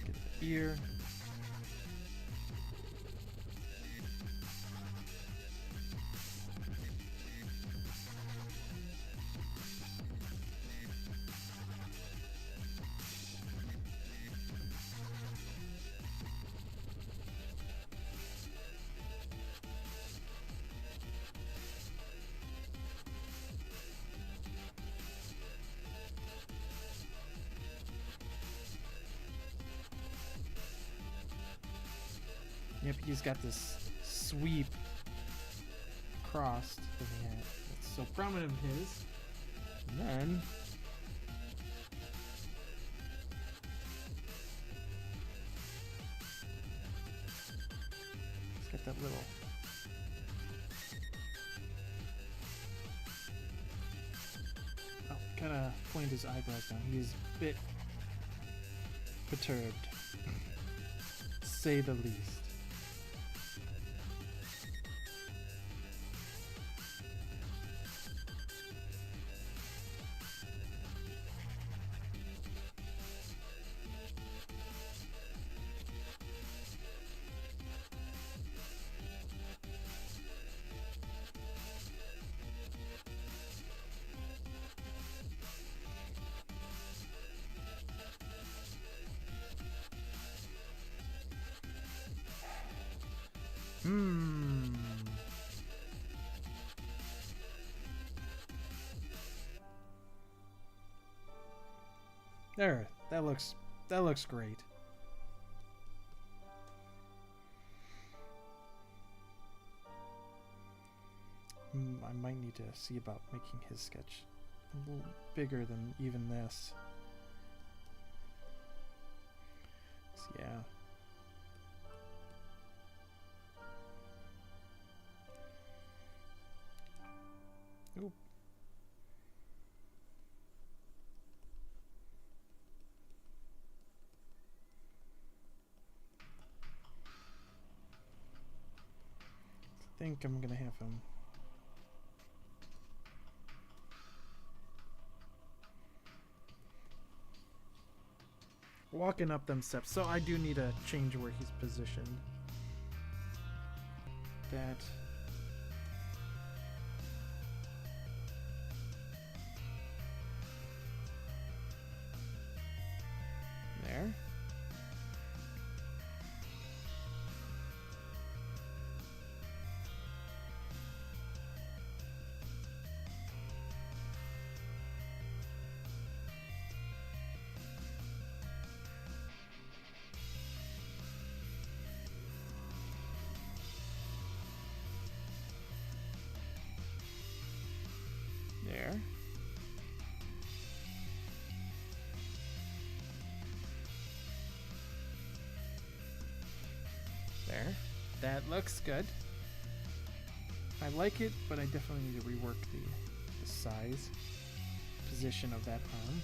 Get the ear. Yep, he's got this sweep crossed that he had. That's so prominent of his. And then he's got that little kind of point his eyebrows down. He's a bit perturbed, to say the least. There, that looks great. I might need to see about making his sketch a little bigger than even this. So, yeah. Oop. I think I'm gonna have him walking up them steps, so I do need to change where he's positioned. That. There. There. There. That looks good. I like it, but I definitely need to rework the size, position of that arm.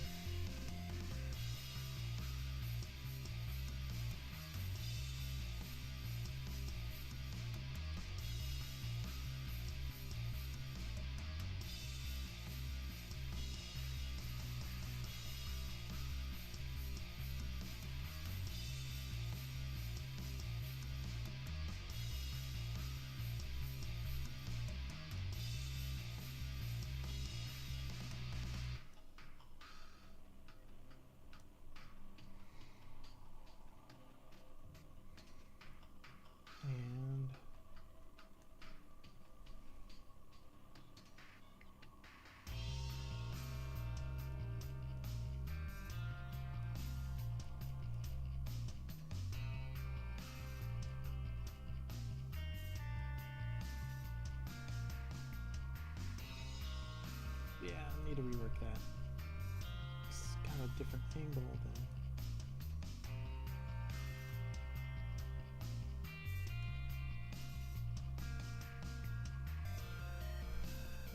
need to rework that. It's got a different angle than.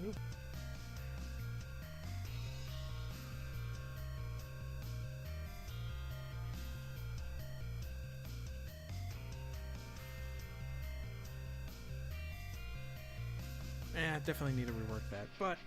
Oop. Definitely need to rework that, but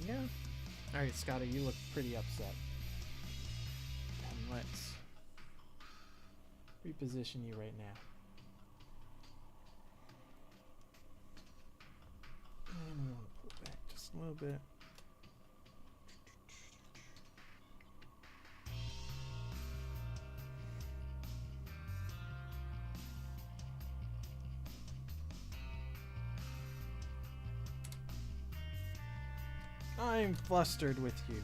yeah. Alright, Scotty, you look pretty upset. And let's reposition you right now. And we want to pull it back just a little bit. I'm flustered with you.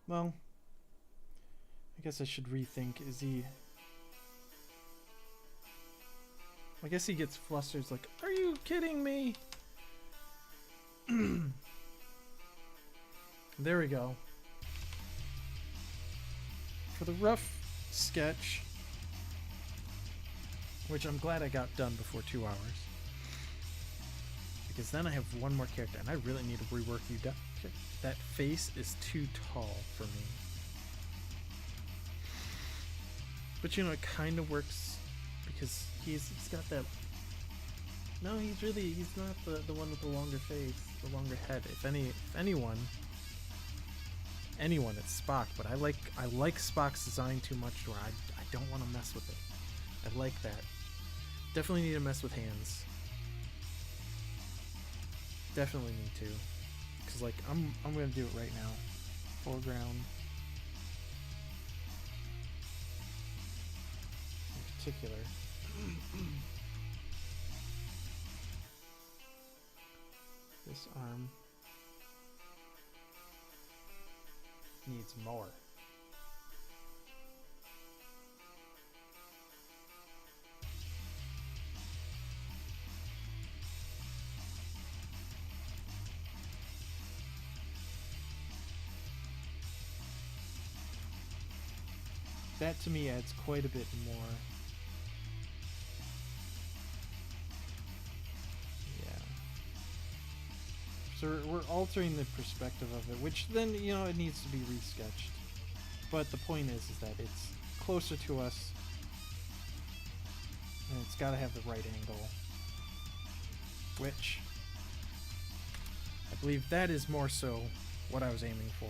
Well, I guess I should rethink. Is he... I guess he gets flustered. Like, are you kidding me? There we go. For the rough sketch, which I'm glad I got done before 2 hours, because then I have one more character, and I really need to rework you down. That face is too tall for me. But you know, it kind of works because he's got that. No, he's not the one with the longer face, the longer head. If anyone, it's Spock. But I like Spock's design too much where I don't want to mess with it. I like that. Definitely need to mess with hands. Definitely need to. Cause like I'm gonna do it right now. Foreground. In particular. This arm needs more. That to me adds quite a bit more. Yeah. So we're altering the perspective of it, which then, you know, it needs to be resketched. But the point is that it's closer to us, and it's got to have the right angle, which I believe that is more so what I was aiming for.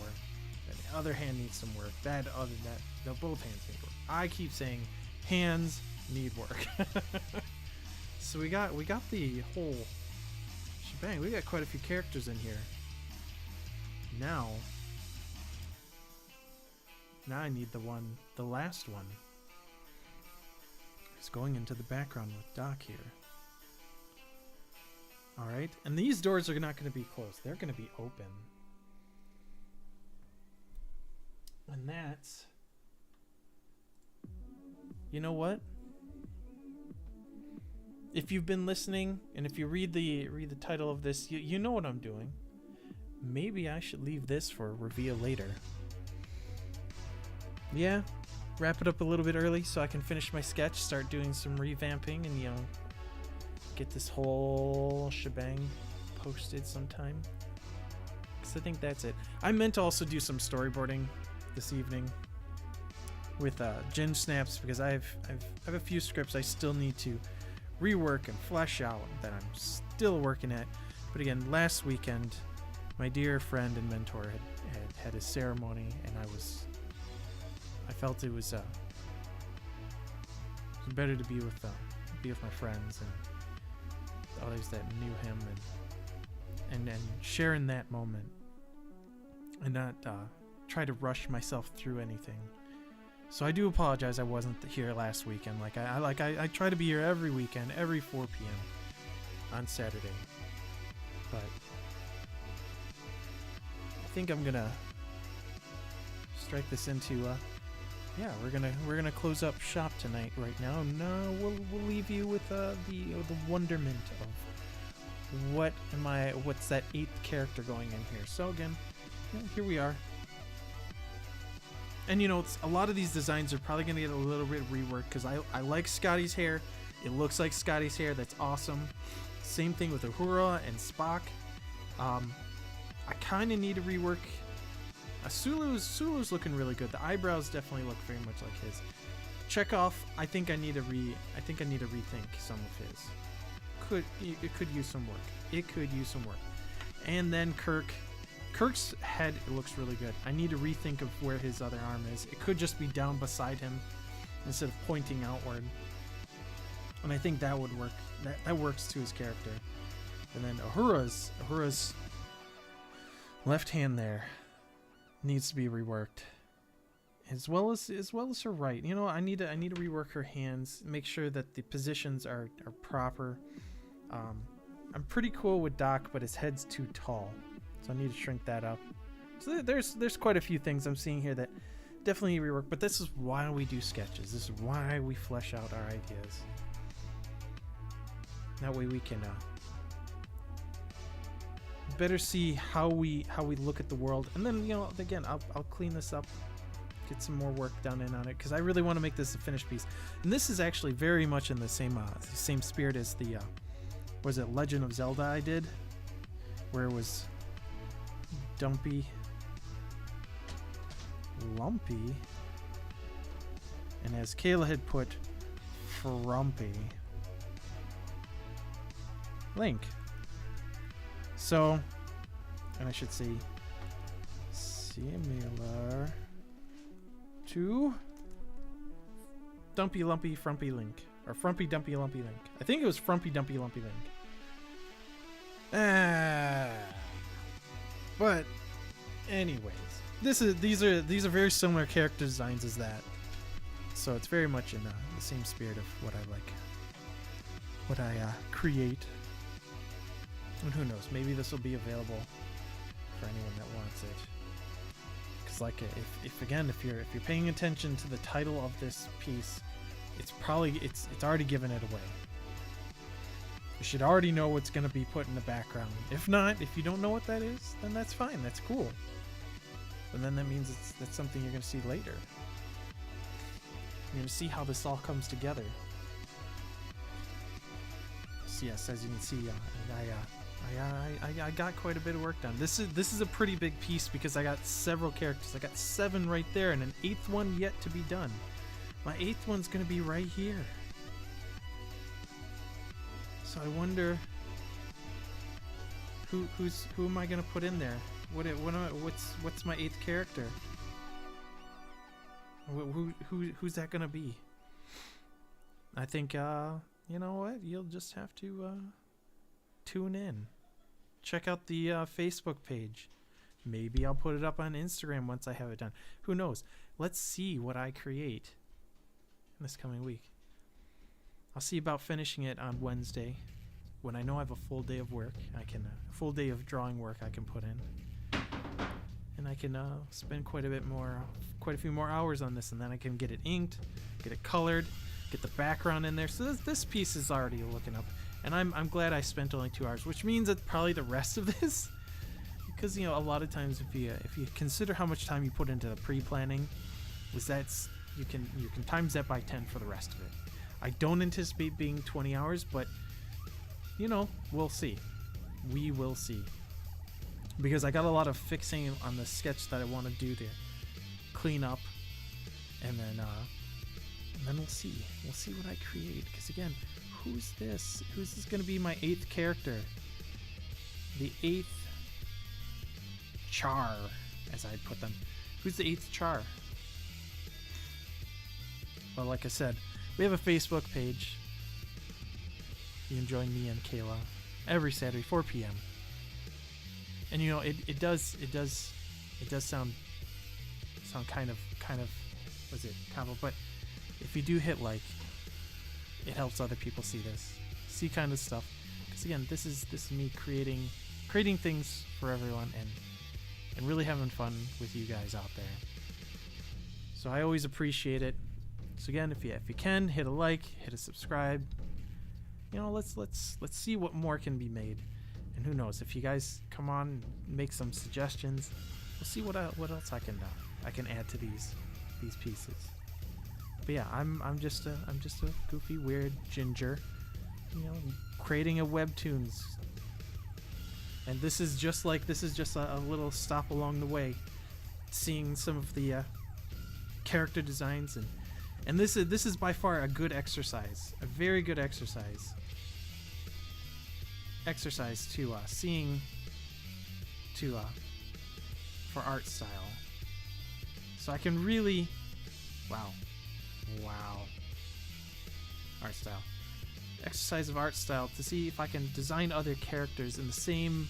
The other hand needs some work. No, both hands need work. I keep saying hands need work. So we got the whole shebang. We got quite a few characters in here. Now I need the last one. It's going into the background with Doc here. All right, and these doors are not going to be closed. They're going to be open. And that's, you know what? If you've been listening, and if you read the title of this, you know what I'm doing. Maybe I should leave this for a reveal later. Yeah, wrap it up a little bit early so I can finish my sketch, start doing some revamping, and get this whole shebang posted sometime. So I think that's it. I meant to also do some storyboarding this evening with Ging Snaps, because I have a few scripts I still need to rework and flesh out that I'm still working at. But again, last weekend, my dear friend and mentor had his ceremony, and I felt it was better to be with my friends and others that knew him, and sharing that moment, and not try to rush myself through anything. So I do apologize I wasn't here last weekend. I try to be here every weekend, every 4 p.m. on Saturday. But I think I'm gonna strike this into yeah, we're gonna close up shop tonight right now, and we'll leave you with the wonderment of what's that 8th character going in here. So again, here we are. And a lot of these designs are probably gonna get a little bit reworked, because I like Scotty's hair. It looks like Scotty's hair. That's awesome. Same thing with Uhura and Spock. I kind of need to rework. Sulu's looking really good. The eyebrows definitely look very much like his. Chekhov, I think I need to rethink some of his. It could use some work. And then Kirk's head looks really good. I need to rethink of where his other arm is. It could just be down beside him instead of pointing outward. And I think that would work. That works to his character. And then Uhura's left hand there needs to be reworked, as well as her right. I need to rework her hands, make sure that the positions are proper. I'm pretty cool with Doc, but his head's too tall, so I need to shrink that up. So there's quite a few things I'm seeing here that definitely need rework. But this is why we do sketches. This is why we flesh out our ideas. That way we can better see how we look at the world, and then again I'll clean this up, get some more work done in on it, because I really want to make this a finished piece. And this is actually very much in the same spirit as the was it Legend of Zelda I did, where it was Dumpy, Lumpy, and as Kayla had put, Frumpy Link. So, and I should say similar to Dumpy Lumpy Frumpy Link, or Frumpy Dumpy Lumpy Link. I think it was Frumpy Dumpy Lumpy Link. But anyways, these are very similar character designs as that. So it's very much in the same spirit of what I create. And who knows, maybe this will be available for anyone that wants it. Because if you're paying attention to the title of this piece, it's already given it away. You should already know what's going to be put in the background. If not, if you don't know what that is, then that's fine. That's cool. And then that means that's something you're going to see later. You're going to see how this all comes together. So yes, as you can see, I got quite a bit of work done. This is a pretty big piece, because I got several characters. I got 7 right there, and an 8th one yet to be done. My 8th one's gonna be right here. So I wonder who am I gonna put in there? What's my 8th character? Who's that gonna be? I think you know what? You'll just have to tune in. Check out the Facebook page. Maybe I'll put it up on Instagram once I have it done. Who knows? Let's see what I create in this coming week. I'll see about finishing it on Wednesday, when I know I have a full day of work. A full day of drawing work I can put in, and I can spend quite a few more hours on this, and then I can get it inked, get it colored, get the background in there. So this piece is already looking up. And I'm glad I spent only 2 hours, which means that probably the rest of this, because a lot of times if you consider how much time you put into the pre-planning, you can times that by 10 for the rest of it. I don't anticipate being 20 hours, but you know, we'll see. We will see. Because I got a lot of fixing on the sketch that I want to do to clean up, and then we'll see. We'll see what I create. Because again, who's this? Who's this going to be my 8th character? The 8th char, as I'd put them. Who's the 8th char? Well, like I said, we have a Facebook page. You can join me and Kayla every Saturday, 4 p.m. And you know, it does sound kind of what's it, combo, but if you do hit like, it helps other people see this, see kind of stuff. Because again, this is me creating things for everyone and really having fun with you guys out there. So I always appreciate it. So again, if you can, hit a like, hit a subscribe. You know, let's see what more can be made. And who knows, if you guys come on and make some suggestions, we'll see what else I can add to these pieces. But yeah, I'm just a goofy, weird ginger, you know, creating a webtoons. And this is just a little stop along the way, seeing some of the character designs, and this is by far a good exercise, a very good exercise to seeing for art style. So I can really wow art style exercise of art style to see if I can design other characters in the same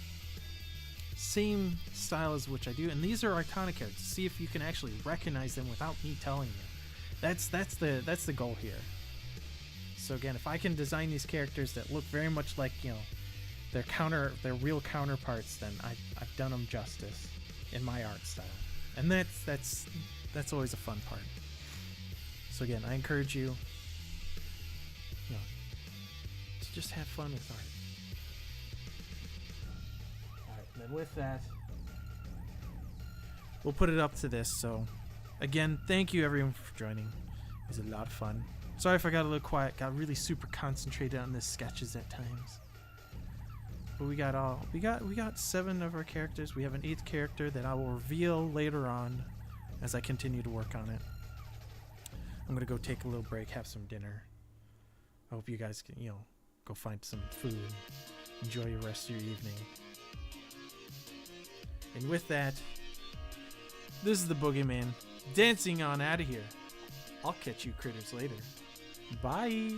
style as which I do. And these are iconic characters. See if you can actually recognize them without me telling you. That's the goal here. So again, if I can design these characters that look very much like, you know, their real counterparts, then I've done them justice in my art style. And that's always a fun part. So again, I encourage you, you know, to just have fun with art. Alright, and then with that, we'll put it up to this. So again, thank you everyone for joining. It was a lot of fun. Sorry if I got a little quiet, got really super concentrated on the sketches at times. But we got 7 of our characters. We have an 8th character that I will reveal later on as I continue to work on it. I'm gonna go take a little break, have some dinner. I hope you guys can, you know, go find some food, enjoy the rest of your evening. And with that, this is the BoogieMan dancing on out of here. I'll catch you critters later. Bye.